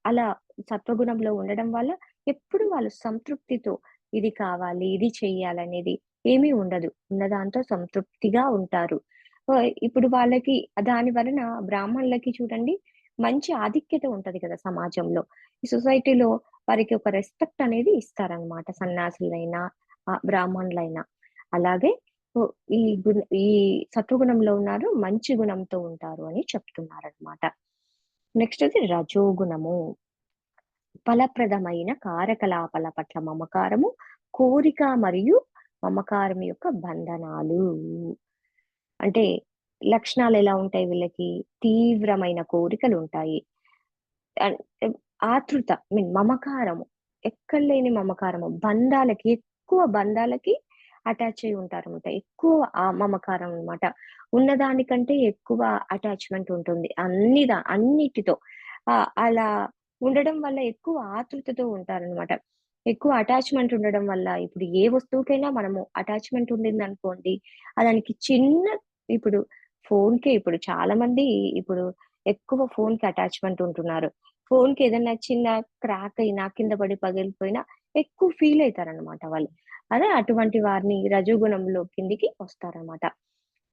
అలా సత్వగుణంలో ఉండడం వల్ల ఎప్పుడు వాళ్ళు సంతృప్తితో ఇది కావాలి, ఇది చెయ్యాలనేది ఏమీ ఉండదు. ఉన్నదాంతో సంతృప్తిగా ఉంటారు. ఇప్పుడు వాళ్ళకి దాని వలన బ్రాహ్మణులకి చూడండి మంచి ఆధిక్యత ఉంటది కదా సమాజంలో. ఈ సొసైటీలో వారికి ఒక రెస్పెక్ట్ అనేది ఇస్తారనమాట. సన్యాసులైనా బ్రాహ్మణులైనా. అలాగే ఈ సత్వగుణంలో ఉన్నారు, మంచి గుణంతో ఉంటారు అని చెప్తున్నారనమాట. నెక్స్ట్ అది రజోగుణము. ఫలప్రదమైన కార్యకలాపాల పట్ల మమకారము, కోరిక మరియు మమకారం యొక్క బంధనాలు. అంటే లక్షణాలు ఎలా ఉంటాయి వీళ్ళకి? తీవ్రమైన కోరికలు ఉంటాయి, ఆతృత మమకారము, ఎక్కడ లేని మమకారము, ఎక్కువ బంధాలకి అటాచ్ అయి ఉంటారన్నమాట. ఎక్కువ ఆ మమకారం అనమాట. ఉన్నదానికంటే ఎక్కువ అటాచ్మెంట్ ఉంటుంది అన్నిటితో. అలా ఉండడం వల్ల ఎక్కువ ఆతృతతో ఉంటారనమాట. ఎక్కువ అటాచ్‌మెంట్ ఉండడం వల్ల ఇప్పుడు ఏ వస్తువుకైనా మనము అటాచ్‌మెంట్ ఉండిందనుకోండి, దానికి చిన్న ఇప్పుడు ఫోన్‌కే ఇప్పుడు చాలామంది ఇప్పుడు ఎక్కువ ఫోన్‌కి అటాచ్‌మెంట్ ఉంటున్నారు. ఫోన్‌కి ఏదన్నా చిన్న క్రాక్ అయినా, కింద పడి పగిలిపోయినా ఎక్కువ ఫీల్ అయితారనమాట వాళ్ళు. అదే అటువంటి వారిని రజోగుణంలో కిందికి వస్తారనమాట.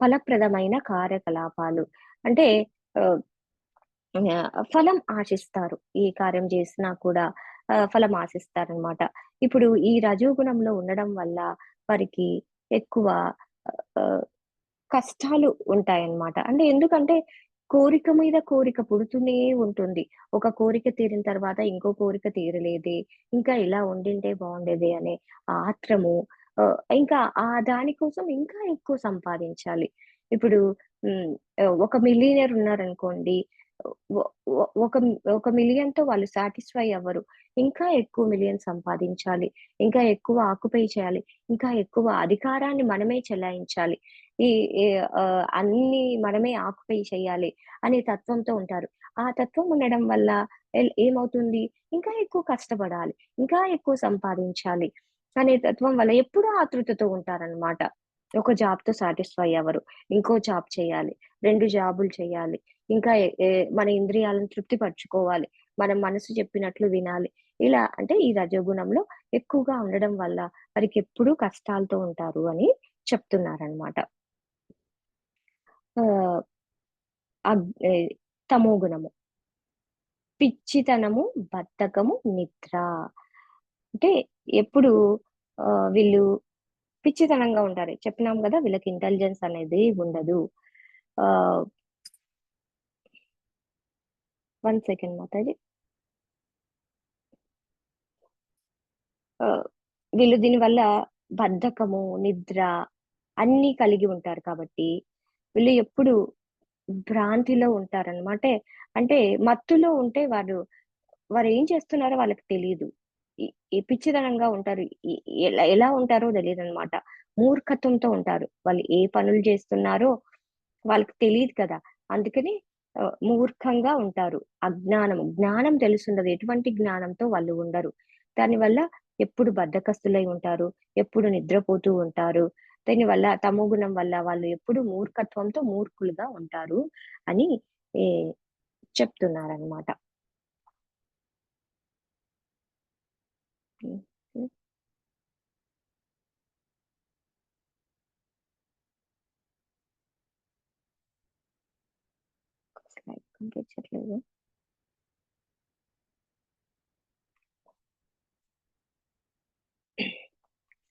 ఫలప్రదమైన కార్యకలాపాలు అంటే ఆహ్, ఫలం ఆశిస్తారు. ఏ కార్యం చేసినా కూడా ఫలం ఆశిస్తారనమాట. ఇప్పుడు ఈ రజోగుణంలో ఉండడం వల్ల వారికి ఎక్కువ ఆహ్, కష్టాలు ఉంటాయన్నమాట. అంటే ఎందుకంటే కోరిక మీద కోరిక పుడుతూనే ఉంటుంది. ఒక కోరిక తీరిన తర్వాత ఇంకో కోరిక తీరలేదే, ఇంకా ఇలా ఉండింటే బావుండేదే అనే ఆత్రము, ఇంకా దాని కోసం ఇంకా ఎక్కువ సంపాదించాలి. ఇప్పుడు హ్మ్. ఒక మిలియనీర్ ఉన్నారనుకోండి. ఒ ఒ ఒక ఒక మిలియన్‌తో వాళ్ళు సాటిస్ఫై అవ్వరు. ఇంకా ఎక్కువ మిలియన్ సంపాదించాలి. ఇంకా ఎక్కువ ఆక్యుపై చేయాలి. ఇంకా ఎక్కువ అధికారాన్ని మనమే చెలాయించాలి. ఈ ఈ అన్నీ మనమే ఆక్యుపై చేయాలి అనే తత్వంతో ఉంటారు. ఆ తత్వం ఉండడం వల్ల ఏమవుతుంది? ఇంకా ఎక్కువ కష్టపడాలి. ఇంకా ఎక్కువ సంపాదించాలి అనే తత్వం వల్ల ఎప్పుడూ ఆతృతతో ఉంటారనమాట. ఒక జాబ్‌తో సాటిస్ఫై అవ్వరు. ఇంకో జాబ్ చేయాలి. 2 జాబులు చేయాలి. ఇంకా ఎ ఎ మన ఇంద్రియాలను తృప్తి పరుచుకోవాలి. మన మనసు చెప్పినట్లు వినాలి. ఇలా అంటే ఈ రజోగుణంలో ఎక్కువగా ఉండడం వల్ల వారికెప్పుడూ కష్టాలతో ఉంటారు అని చెప్తున్నారనమాట. ఆహ్, అగ్ ఎ తమో గుణము. పిచ్చితనము, బద్ధకము, నిద్ర. అంటే ఎప్పుడు వీళ్ళు పిచ్చితనంగా ఉంటారు. చెప్పినాం గదా! వీళ్ళకి ఇంటెలిజెన్స్ అనేది ఉండదు. ఆహ్, 1 సెకండ్ మాతాజీ. ఆహ్, వీళ్ళు దీనివల్ల బద్ధకము, నిద్ర అన్నీ కలిగి ఉంటారు కాబట్టి, వీళ్ళు ఎప్పుడు భ్రాంతిలో ఉంటారనమాట. అంటే మత్తులో ఉంటే వారేం చేస్తున్నారో వాళ్ళకి తెలీదు. ఈ ఈ పిచ్చితనంగా ఉంటారు. ఎ ఎలా ఎలా ఉంటారో తెలీదనమాట. మూర్ఖత్వంతో ఉంటారు. వాళ్ళు ఏ పనులు చేస్తున్నారో వాళ్ళకి తెలీదు కదా! అందుకని మూర్ఖంగా ఉంటారు. అజ్ఞానము. జ్ఞానం తెలిసుండదు. ఎటువంటి జ్ఞానంతో వాళ్ళు ఉండరు. దానివల్ల ఎప్పుడు బద్ధకస్తులై ఉంటారు. ఎప్పుడు నిద్రపోతూ ఉంటారు. దీనివల్ల తమోగుణం వల్ల వాళ్ళు ఎప్పుడు మూర్ఖత్వంతో మూర్ఖులుగా ఉంటారు అని ఏ చెప్తున్నారనమాట. హ్మ్. హ్మ్. స్లైడ్ కనిపించట్లేదు.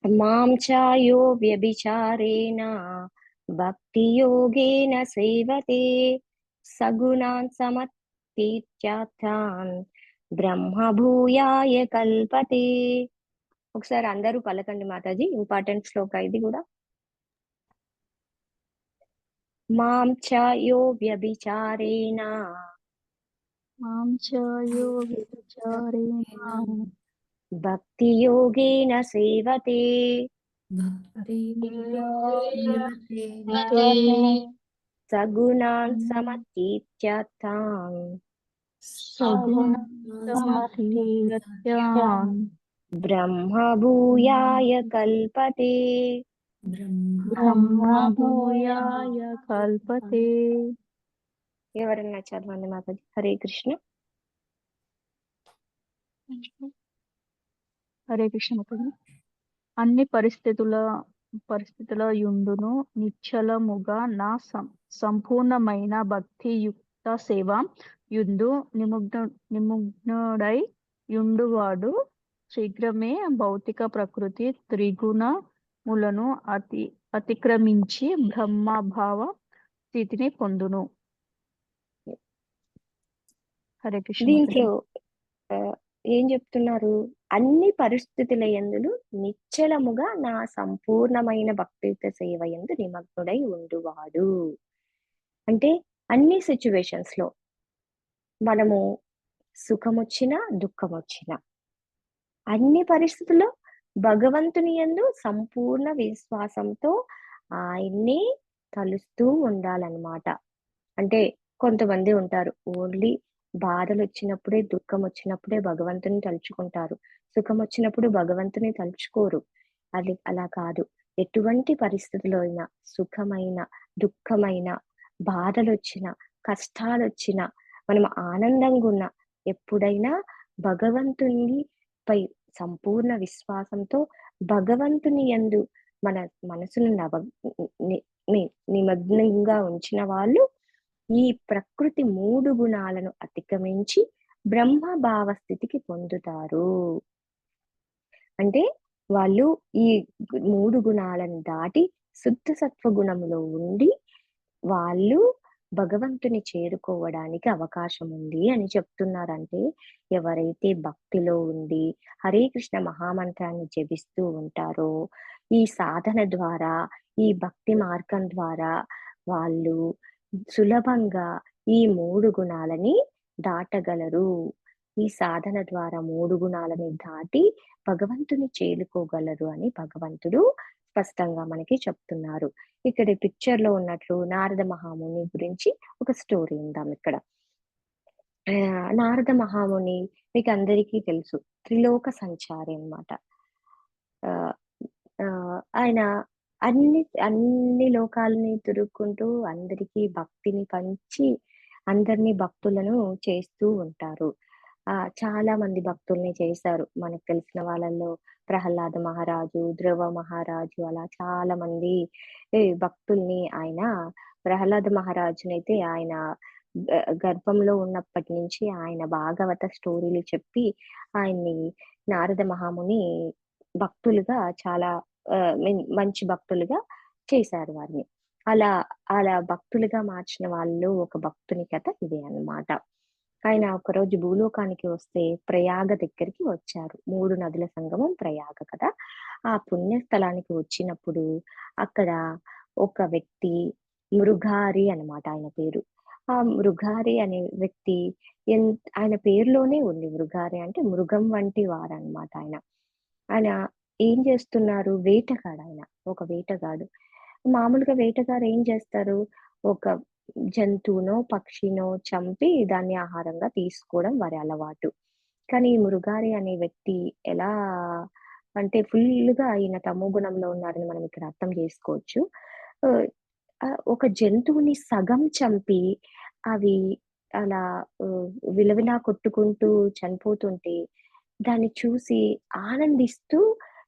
మాం చాయో వ్యభిచారేణ భక్తియోగేన సేవతే సగుణాన్ సమతీత్యార్థాన్ బ్రహ్మభూయాయ కల్పతే. ఒకసారి అందరూ పలకండి మాతాజీ. ఇంపార్టెంట్ శ్లోక ఇది గూడా. మాం చాయో వ్యభిచారేణ మాం చ యో వ్యభిచారేణ భక్తియోగేన సేవతే భక్తి తే సగుణాన్ సమతీత్యార్థాన్ సగుణమతీత్యాన్ బ్రహ్మభూయాయ కల్పతే. బ్రహ్మభూయాయ కల్పతే. ఎవరన్నా చదవండి మాతాజీ. హరే కృష్ణ. హరే కృష్ణ మాతాజీ. అన్ని పరిస్థితుల యుండును నిశ్చలముగా నా సంపూర్ణమైన భక్తియుక్త సేవ యుందు నిమగ్నుడై యుండువాడు శీఘ్రమే భౌతిక ప్రకృతి త్రిగుణములను అతిక్రమించి బ్రహ్మభావ స్థితిని పొందును. హరే కృష్ణ దీంట్లో మాతాజీ. ఏం చెప్తున్నారు? అన్ని పరిస్థితుల యందును నిశ్చలముగా నా సంపూర్ణమైన భక్తియుక్త సేవ యందు నిమగ్నుడై ఉండువాడు. అంటే అన్ని సిట్యుయేషన్స్ లో మనము సుఖమొచ్చినా, దుఃఖమొచ్చినా అన్ని పరిస్థితుల్లో భగవంతుని యందు సంపూర్ణ విశ్వాసంతో ఆయన్నే తలుస్తూ ఉండాలన్నమాట. అంటే కొంతమంది ఉంటారు ఓన్లీ బాధలొచ్చినప్పుడే, దుఃఖమొచ్చినప్పుడే భగవంతుని తలుచుకుంటారు. సుఖమొచ్చినప్పుడు భగవంతుని తలుచుకోరు. అది అలా కాదు. ఎటువంటి పరిస్థితిలో అయినా, సుఖమైన, దుఃఖమైన, బాధలొచ్చినా, కష్టాలొచ్చినా, మనం ఆనందంగున్నా, ఎప్పుడైనా భగవంతుని పై సంపూర్ణ విశ్వాసంతో భగవంతుని యందు మన మనసును ని ని నిమగ్నంగా ఉంచిన వాళ్ళు ఈ ప్రకృతి 3 గుణాలను అతిక్రమించి బ్రహ్మ భావ స్థితికి పొందుతారు. అంటే వాళ్ళు ఈ 3 గుణాలను దాటి శుద్ధ సత్వ గుణములో ఉండి వాళ్ళు భగవంతుని చేరుకోవడానికి అవకాశం ఉంది అని చెప్తున్నారంటే, ఎవరైతే భక్తిలో ఉండి హరే కృష్ణ మహామంత్రాన్ని జపిస్తూ ఉంటారో, ఈ సాధన ద్వారా, ఈ భక్తి మార్గం ద్వారా వాళ్ళు సులభంగా ఈ 3 గుణాలని దాటగలరు. ఈ సాధన ద్వారా 3 గుణాలని దాటి భగవంతుని చేరుకోగలరు అని భగవంతుడు స్పష్టంగా మనకి చెప్తున్నారు. ఇక్కడ పిక్చర్‌లో ఉన్నట్లు నారద మహాముని గురించి ఒక స్టోరీ ఉందాం ఇక్కడ. నారద మహాముని మీకందరికీ తెలుసు. త్రిలోక సంచారి అన్నమాట. ఆహ్, ఆయన అన్ని లోకాలని తిరుగుకుంటూ అందరికీ భక్తిని పంచి, అందరిని భక్తులను చేస్తూ ఉంటారు. చాలా మంది భక్తుల్ని చేశారు. మనకు తెలిసిన వాళ్ళల్లో ప్రహ్లాద మహారాజు, ధ్రువ మహారాజు అలా చాలా మంది భక్తుల్ని ఆయన ప్రహ్లాద మహారాజునైతే ఆయన గర్భంలో ఉన్నప్పటి నుంచి ఆయన భాగవత స్టోరీలు చెప్పి ఆయన్ని నారద మహాముని భక్తులుగా చాలా మంచి భక్తులుగా చేశారు వారిని. అలా అలా భక్తులుగా మార్చిన వాళ్ళు ఒక భక్తుని కథ ఇదే అన్నమాట. ఆయన ఒకరోజు భూలోకానికి వస్తే ప్రయాగ దగ్గరికి వచ్చారు. 3 నదుల సంగమం ప్రయాగ కదా! ఆ పుణ్యస్థలానికి వచ్చినప్పుడు అక్కడ ఒక వ్యక్తి మృగారి అన్నమాట ఆయన పేరు. ఆ మృగారి అనే వ్యక్తి ఆయన పేరులోనే ఉంది మృగారి అంటే మృగం వంటి వారన్నమాట ఆయన. ఆయన ఏం చేస్తున్నారు? వేటగాడాయన. ఒక వేటగాడు. మామూలుగా వేటగాడు ఏం చేస్తారు? ఒక జంతువునో, పక్షినో చంపి దాన్ని ఆహారంగా తీసుకోవడం వారి అలవాటు. కానీ ఈ మృగారి అనే వ్యక్తి ఎలా అంటే ఫుల్లుగా ఈయన తమో గుణంలో ఉన్నారని మనం ఇక్కడ అర్థం చేసుకోవచ్చు. ఒక జంతువుని సగం చంపి అవి అలా విలవిలా కొట్టుకుంటూ చనిపోతుంటే దాన్ని చూసి ఆనందిస్తూ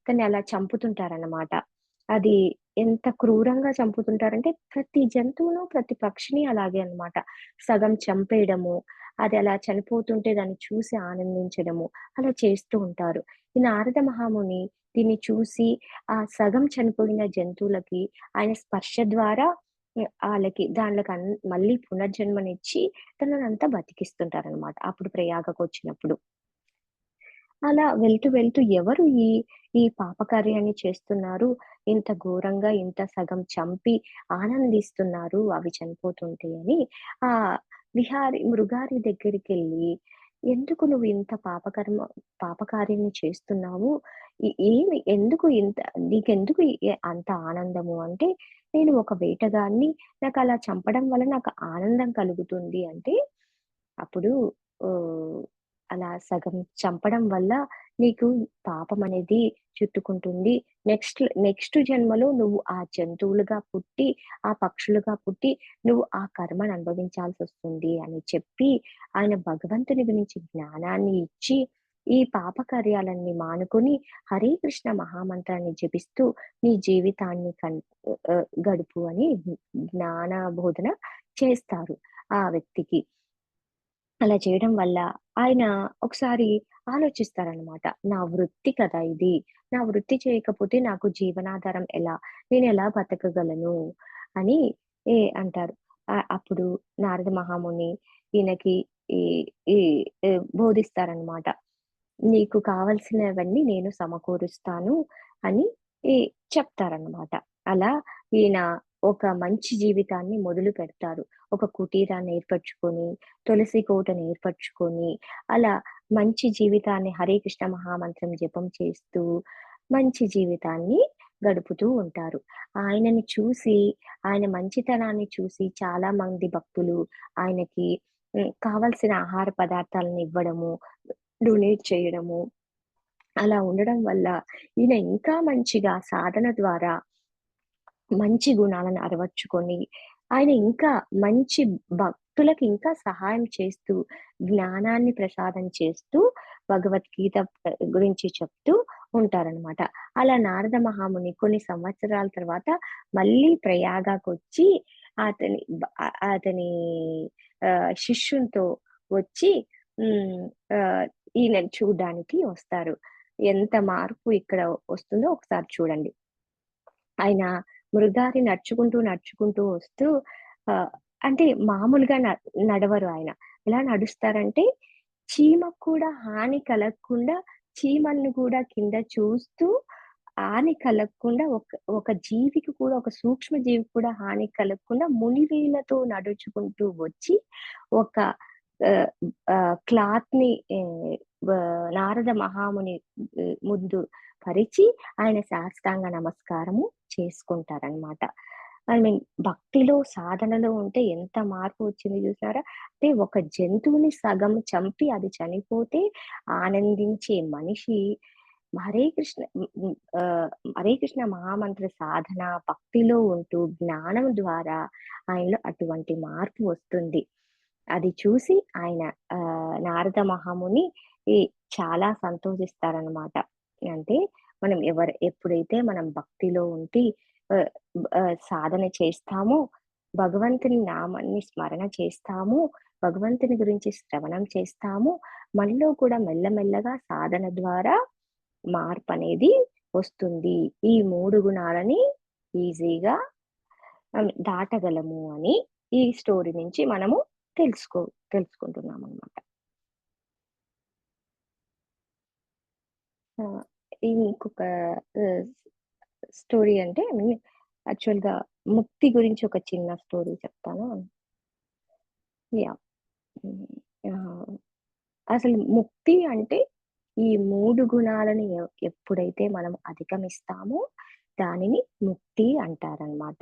దాన్ని అలా చంపుతుంటారన్నమాట. అది ఎంత క్రూరంగా చంపుతుంటారంటే ప్రతి జంతువును, ప్రతి పక్షిని అలాగే అన్నమాట. సగం చంపేయడము, అది అలా చనిపోతుంటే దాన్ని చూసి ఆనందించడము అలా చేస్తూ ఉంటారు. ఈ నారద మహాముని దీన్ని చూసి ఆ సగం చనిపోయిన జంతువులకి ఆయన స్పర్శ ద్వారా ఆళ్ళకి దాంట్లోకి మళ్ళీ పునర్జన్మనిచ్చి తననంతా బతికిస్తుంటారనమాట. అప్పుడు ప్రయాగకొచ్చినప్పుడు. అలా వెళ్తూ వెళ్తూ ఎవరు ఈ పాపకార్యాన్ని చేస్తున్నారు? ఇంత ఘోరంగా ఇంత సగం చంపి ఆనందిస్తున్నారు అవి చనిపోతుంటే అని మృగారి దగ్గరికెళ్ళి ఎందుకు నువ్వు ఇంత పాపకార్యాన్ని చేస్తున్నావు? ఏమి ఎందుకు నీకెందుకు అంత ఆనందము అంటే, నేను ఒక వేటగాడిని. నాకలా చంపడం వల్ల నాకు ఆనందం కలుగుతుంది అంటే, అప్పుడు అలా సగం చంపడం వల్ల నీకు పాపమనేది చుట్టుకుంటుంది. నెక్స్ట్ జన్మలో నువ్వు ఆ జంతువులుగా పుట్టి, ఆ పక్షులుగా పుట్టి నువ్వు ఆ కర్మను అనుభవించాల్సొస్తుంది అని చెప్పి, ఆయన భగవంతుని గురించి జ్ఞానాన్ని ఇచ్చి, ఈ పాప కార్యాలన్నీ మానుకొని హరే కృష్ణ మహామంత్రాన్ని జపిస్తూ నీ జీవితాన్ని గడుపు అని జ్ఞాన బోధన చేస్తారు ఆ వ్యక్తికి. అలా చేయడం వల్ల ఆయన ఒకసారి ఆలోచిస్తారనమాట. నా వృత్తి కదా ఇది. నా వృత్తి చేయకపోతే నాకు జీవనాధారం ఎలా? నేనెలా బతకగలను? అని అంటారు. అప్పుడు నారద మహాముని ఈయనకి ఈ ఈ బోధిస్తారనమాట. నీకు కావాల్సినవన్నీ నేను సమకూరుస్తాను అని చెప్తారనమాట. అలా ఈయన ఒక మంచి జీవితాన్ని మొదలు పెడతారు. ఒక కుటీరాన్ని ఏర్పరచుకొని, తులసి కోటను ఏర్పరచుకొని, అలా మంచి జీవితాన్ని హరే కృష్ణ మహామంత్రం జపం చేస్తూ, మంచి జీవితాన్ని గడుపుతూ ఉంటారు. ఆయనని చూసి, ఆయన మంచితనాన్ని చూసి చాలా మంది భక్తులు ఆయనకి కావాల్సిన ఆహార పదార్థాలను ఇవ్వడము, డొనేట్ చేయడము, అలా ఉండడం వల్ల ఈయన ఇంకా మంచిగా సాధన ద్వారా మంచి గుణాలను అలవర్చుకొని, ఆయన ఇంకా మంచి భక్తులకి ఇంకా సహాయం చేస్తూ, జ్ఞానాన్ని ప్రసాదం చేస్తూ, భగవద్గీత గురించి చెప్తూ ఉంటారనమాట. అలా నారద మహాముని కొన్ని సంవత్సరాల తర్వాత మళ్ళీ ప్రయాగకొచ్చి అతని శిష్యునితో వచ్చి ఈయనని చూడ్డానికి వస్తారు. ఎంత మార్పు ఇక్కడ వస్తుందో ఒకసారి చూడండి. ఆయన మృగారి నడుచుకుంటూ వస్తూ అంటే మామూలుగా నడవరు ఆయన. ఎలా నడుస్తారంటే చీమకు కూడా హాని కలగకుండా, చీమలను కూడా కింద చూస్తూ హాని కలగకుండా ఒక జీవికి కూడా, ఒక సూక్ష్మ జీవికి కూడా హాని కలగకుండా మునివేళ్ళతో నడుచుకుంటూ వచ్చి ఒక క్లాత్‌ని నారద మహాముని ముందు పరిచి ఆయన సాష్టాంగ నమస్కారము చేసుకుంటారనమాట. ఐ మీన్ భక్తిలో, సాధనలో ఉంటే ఎంత మార్పు వచ్చింది చూసారా? అంటే ఒక జంతువుని సగం చంపి అది చనిపోతే ఆనందించే మనిషి హరే కృష్ణ హరే కృష్ణ మహామంత్ర సాధన, భక్తిలో ఉంటూ జ్ఞానం ద్వారా ఆయనలో అటువంటి మార్పు వస్తుంది. అది చూసి ఆయన నారద మహాముని చాలా సంతోషిస్తారనమాట. అంటే మనం ఎప్పుడైతే మనం భక్తిలో ఉండి సాధన చేస్తామో, భగవంతుని నామాన్ని స్మరణ చేస్తాము, భగవంతుని గురించి శ్రవణం చేస్తాము, మనలో కూడా మెల్లమెల్లగా సాధన ద్వారా మార్పనేది వస్తుంది. ఈ 3 గుణాలని ఈజీగా దాటగలము అని ఈ స్టోరీ నుంచి మనము తెలుసుకుంటున్నామనమాట. ఇంకొక స్టోరీ అంటే యాక్చువల్‌గా ముక్తి గురించి ఒక చిన్న స్టోరీ చెప్తాను. యాహ్! అసలు ముక్తి అంటే ఈ 3 గుణాలని ఎప్పుడైతే మనం అధిగమిస్తామో దానిని ముక్తి అంటారనమాట.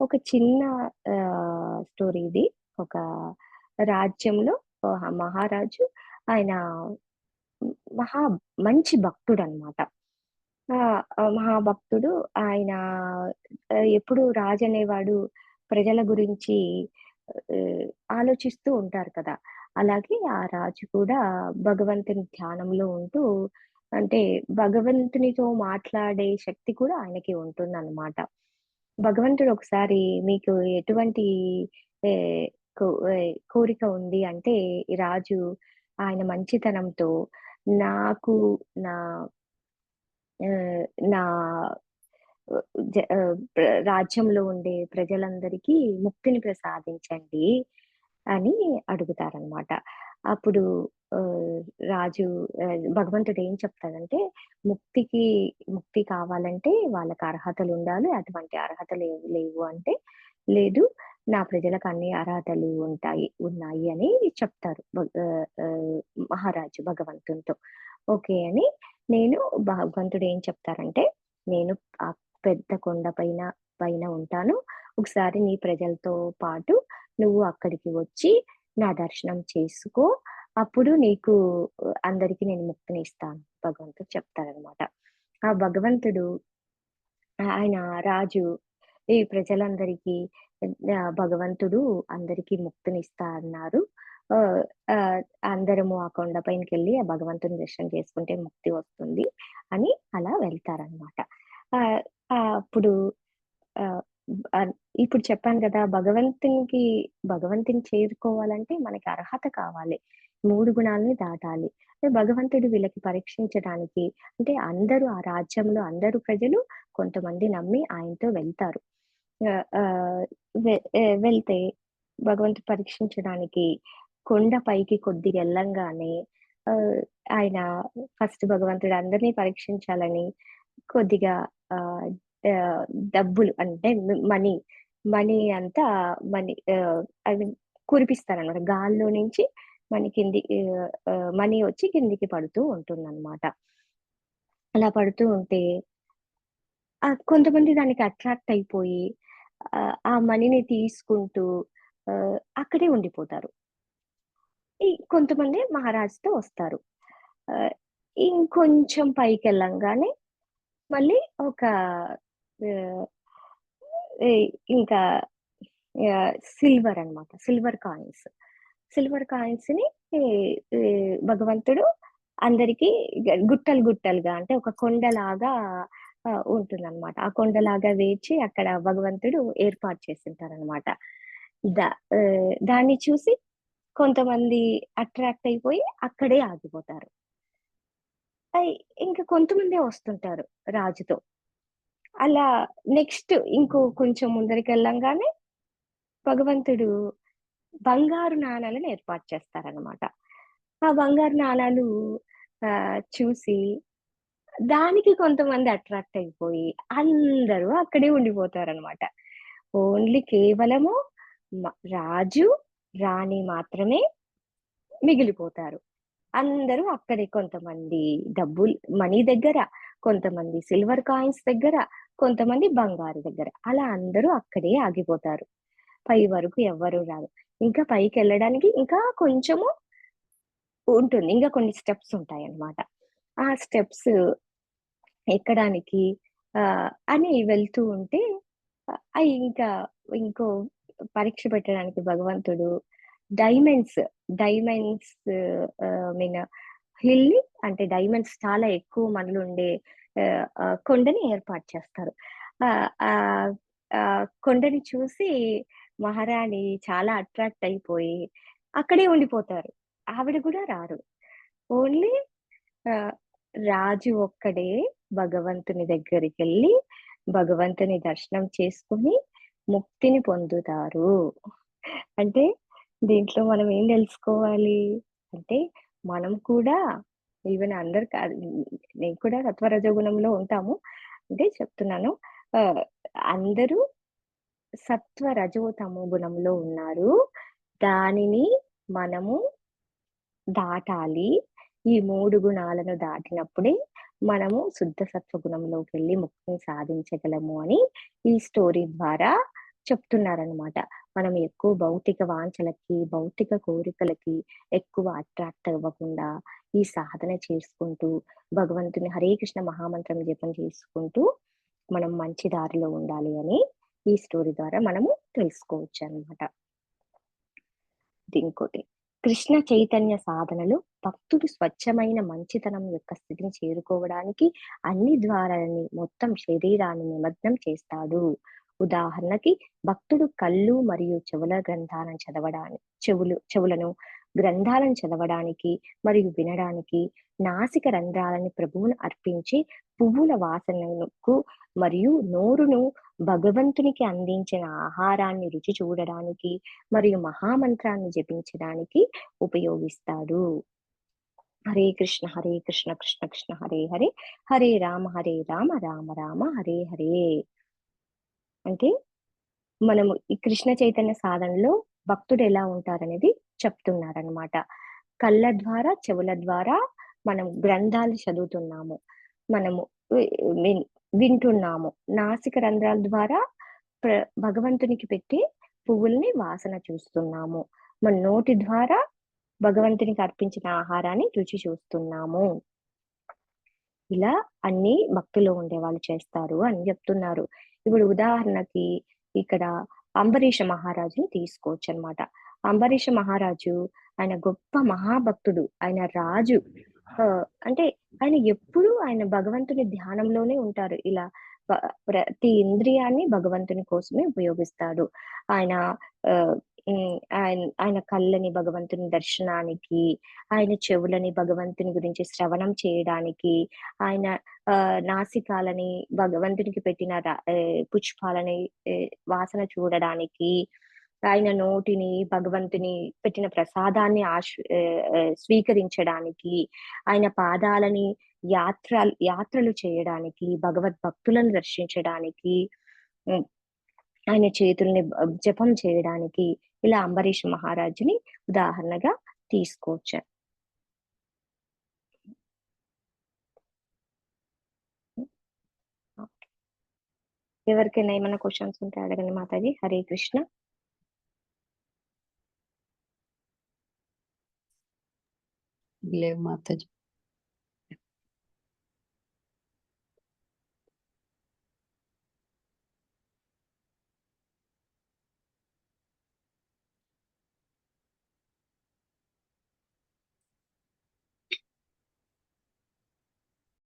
ఒక చిన్న స్టోరీ ఇది. ఒక రాజ్యంలో మహారాజు ఆయన మంచి భక్తుడనమాట. మహాభక్తుడు ఆయన ఎప్పుడు రాజు అనేవాడు ప్రజల గురించి ఆలోచిస్తూ ఉంటారు కదా! అలాగే ఆ రాజు కూడా భగవంతుని ధ్యానంలో ఉంటూ అంటే భగవంతునితో మాట్లాడే శక్తి కూడా ఆయనకి ఉంటుందన్నమాట. భగవంతుడు ఒకసారి మీకు ఎటువంటి ఆహ్, కోరిక ఉంది అంటే ఈ రాజు ఆయన మంచితనంతో నాకు నా నా రాజ్యంలో ఉండే ప్రజలందరికీ ముక్తిని ప్రసాదించండి అని అడుగుతారనమాట. అప్పుడు రాజు భగవంతుడు ఏం చెప్తాడంటే, ముక్తి కావాలంటే వాళ్ళకి అర్హతలుండాలి. అటువంటి అర్హతలు లేవు అంటే, లేదు నా ప్రజలకు అన్ని అర్హతలు ఉన్నాయి అని చెప్తారు మహారాజు భగవంతునితో. ఓకే అని భగవంతుడు ఏం చెప్తారంటే, నేను ఆ పెద్ద కొండ పైన ఉంటాను. ఒకసారి నీ ప్రజలతో పాటు నువ్వు అక్కడికి వచ్చి నా దర్శనం చేసుకో. అప్పుడు నీకు అందరికి నేను ముక్తినిస్తాను భగవంతుడు చెప్తారనమాట. ఆ భగవంతుడు ఆయన రాజు ఈ ప్రజలందరికీ భగవంతుడు అందరికీ ముక్తినిస్తా అన్నారు. అందరము ఆ కొండ పైనకెళ్ళి ఆ భగవంతుని దర్శనం చేసుకుంటే ముక్తి వస్తుంది అని అలా వెళ్తారనమాట. అప్పుడు ఇప్పుడు చెప్పాను కదా! భగవంతుని చేరుకోవాలంటే మనకి అర్హత కావాలి. 3 గుణాలని దాటాలి. భగవంతుడు వీళ్ళకి పరీక్షించడానికి అంటే అందరూ ఆ రాజ్యంలో అందరూ ప్రజలు కొంతమంది నమ్మి ఆయనతో వెళ్తారు. వెళ్తే భగవంతుడు పరీక్షించడానికి కొండ పైకి కొద్దిగా ఎళ్ళంగానే ఆయన ఫస్ట్ భగవంతుడు అందరిని పరీక్షించాలని కొద్దిగా ఆహ్, ఆహ్, డబ్బులు అంటే మనీ అంతా ఐ మీన్ కురిపిస్తారనమాట. గాల్లో నుంచి మనీ వచ్చి కిందికి పడుతూ ఉంటుందన్నమాట. అలా పడుతూ ఉంటే కొంతమంది దానికి అట్రాక్ట్ అయిపోయి ఆ మనీని తీసుకుంటూ అక్కడే ఉండిపోతారు. కొంతమంది మహారాజుతో వస్తారు. ఇంకొంచెం పైకెళ్ళంగానే మళ్ళీ ఒక ఆహ్, ఈ ఇంకా సిల్వర్ అన్నమాట. Silver coins. సిల్వర్ కాయిన్స్‌ని ఈ ఈ భగవంతుడు అందరికి గుట్టలు గుట్టలుగా అంటే ఒక కొండలాగా ఉంటుందన్నమాట. ఆ కొండలాగా వేచి అక్కడ భగవంతుడు ఏర్పాటు చేసుంటారన్నమాట. దాన్ని చూసి కొంతమంది అట్రాక్ట్ అయిపోయి అక్కడే ఆగిపోతారు. అయ్ ఇంకా కొంతమందే వస్తుంటారు రాజుతో. అలా నెక్స్ట్ కొంచెం ముందరికెళ్ళంగానే భగవంతుడు బంగారు నాణాలను ఏర్పాటు చేస్తారనమాట. ఆ బంగారు నాణాలు చూసి దానికి కొంతమంది అట్రాక్ట్ అయిపోయి అందరూ అక్కడే ఉండిపోతారనమాట. ఓన్లీ కేవలము రాజు, రాణి మాత్రమే మిగిలిపోతారు. అందరూ అక్కడే కొంతమంది మనీ దగ్గర, కొంతమంది సిల్వర్ కాయిన్స్ దగ్గర, కొంతమంది బంగారు దగ్గర. అలా అందరూ అక్కడే ఆగిపోతారు. పై వరకు ఎవ్వరు రారు. ఇంకా పైకెళ్ళడానికి ఇంకా కొంచెము ఉంటుంది. ఇంకా కొన్ని స్టెప్స్ ఉంటాయన్నమాట. ఆ స్టెప్స్ ఎక్కడానికి అని వెళ్తూ ఉంటే ఇంకా ఇంకో పరీక్ష పెట్టడానికి భగవంతుడు డైమండ్స్, డైమండ్స్ మీన్ హిల్ అంటే డైమండ్స్ చాలా ఎక్కువ మనులుండే కొండని ఏర్పాటు చేస్తారు. కొండని చూసి మహారాణి చాలా అట్రాక్ట్ అయిపోయి అక్కడే ఉండిపోతారు. ఆవిడ కూడా రారు. ఓన్లీ ఆహ్, రాజు ఒక్కడే భగవంతుని దగ్గరికెళ్ళి భగవంతుని దర్శనం చేసుకొని ముక్తిని పొందుతారు. అంటే దీంట్లో మనం ఏం తెలుసుకోవాలి? అంటే మనం కూడా ఈవెన్ అందరు కాదు. నేను కూడా సత్వరజోగుణంలో ఉంటాము. అంటే చెప్తున్నాను. ఆహ్, అందరూ సత్వ, రజో, తమో గుణంలో ఉన్నారు. దానిని మనము దాటాలి. ఈ 3 గుణాలను దాటినప్పుడే మనము శుద్ధ సత్వ గుణంలోకెళ్ళి ముక్తిని సాధించగలము అని ఈ స్టోరీ ద్వారా చెప్తున్నారనమాట. మనం ఎక్కువ భౌతిక వాంఛలకి, భౌతిక కోరికలకి ఎక్కువ అట్రాక్ట్ అవ్వకుండా ఈ సాధన చేసుకుంటూ, భగవంతుని హరే కృష్ణ మహామంత్రం జపం చేసుకుంటూ మనం మంచి దారిలో ఉండాలి అని ఈ స్టోరీ ద్వారా మనము తెలుసుకోవచ్చనమాట. ఇంకోటి కృష్ణ చైతన్య సాధనలో భక్తుడు స్వచ్ఛమైన మంచితనం యొక్క స్థితిని చేరుకోవడానికి అన్ని ద్వారాలని మొత్తం శరీరాన్ని నిమగ్నం చేస్తాడు. ఉదాహరణకి భక్తుడు కళ్ళు మరియు చెవులను గ్రంథాలను చదవడానికి మరియు వినడానికి, నాసిక రంధ్రాలని ప్రభువును అర్పించి పువ్వుల వాసనకు మరియు నోరును భగవంతునికి అందించిన ఆహారాన్ని రుచి చూడడానికి మరియు మహామంత్రాన్ని జపించడానికి ఉపయోగిస్తాడు. హరే కృష్ణ కృష్ణ కృష్ణ హరే హరే, హరే రామ రామ రామ హరే హరే. అంటే మనము ఈ కృష్ణ చైతన్య సాధనలో భక్తుడు ఎలా ఉంటారనేది చెప్తున్నారనమాట. కళ్ళ ద్వారా, చెవుల ద్వారా మనం గ్రంథాలు చదువుతున్నాము. మనము వింటున్నాము. నాసిక రంధ్రాల ద్వారా భగవంతునికి పెట్టి పువ్వుల్ని వాసన చూస్తున్నాము. మన నోటి ద్వారా భగవంతునికి అర్పించిన ఆహారాన్ని రుచి చూస్తున్నాము. ఇలా అన్ని భక్తిలో ఉండే వాళ్ళు చేస్తారు అని చెప్తున్నారు. ఇప్పుడు ఉదాహరణకి ఇక్కడ అంబరీష మహారాజుని తీసుకోవచ్చు అనమాట. అంబరీష మహారాజు ఆయన గొప్ప మహాభక్తుడు. ఆయన రాజు. అంటే ఆయన ఎప్పుడు ఆయన భగవంతుని ధ్యానంలోనే ఉంటారు. ఇలా ప్రతి ఇంద్రియాన్ని భగవంతుని కోసమే ఉపయోగిస్తాడు. ఆయన ఆయన కళ్ళని భగవంతుని దర్శనానికి, ఆయన చెవులని భగవంతుని గురించి శ్రవణం చేయడానికి, ఆయన నాసికాలని భగవంతునికి పెట్టిన పుష్పాలని వాసన చూడడానికి, ఆయన నోటిని భగవంతుని పెట్టిన ప్రసాదాన్ని స్వీకరించడానికి, ఆయన పాదాలని యాత్రలు చేయడానికి, భగవద్భక్తులను దర్శించడానికి, ఆయన చేతుల్ని జపం చేయడానికి, ఇలా అంబరీష్ మహారాజుని ఉదాహరణగా తీసుకోవచ్చు. ఎవరికైనా ఏమైనా క్వశ్చన్స్ ఉంటే అడగండి మాతాజీ. హరే కృష్ణ. లేవు మాతాజీ.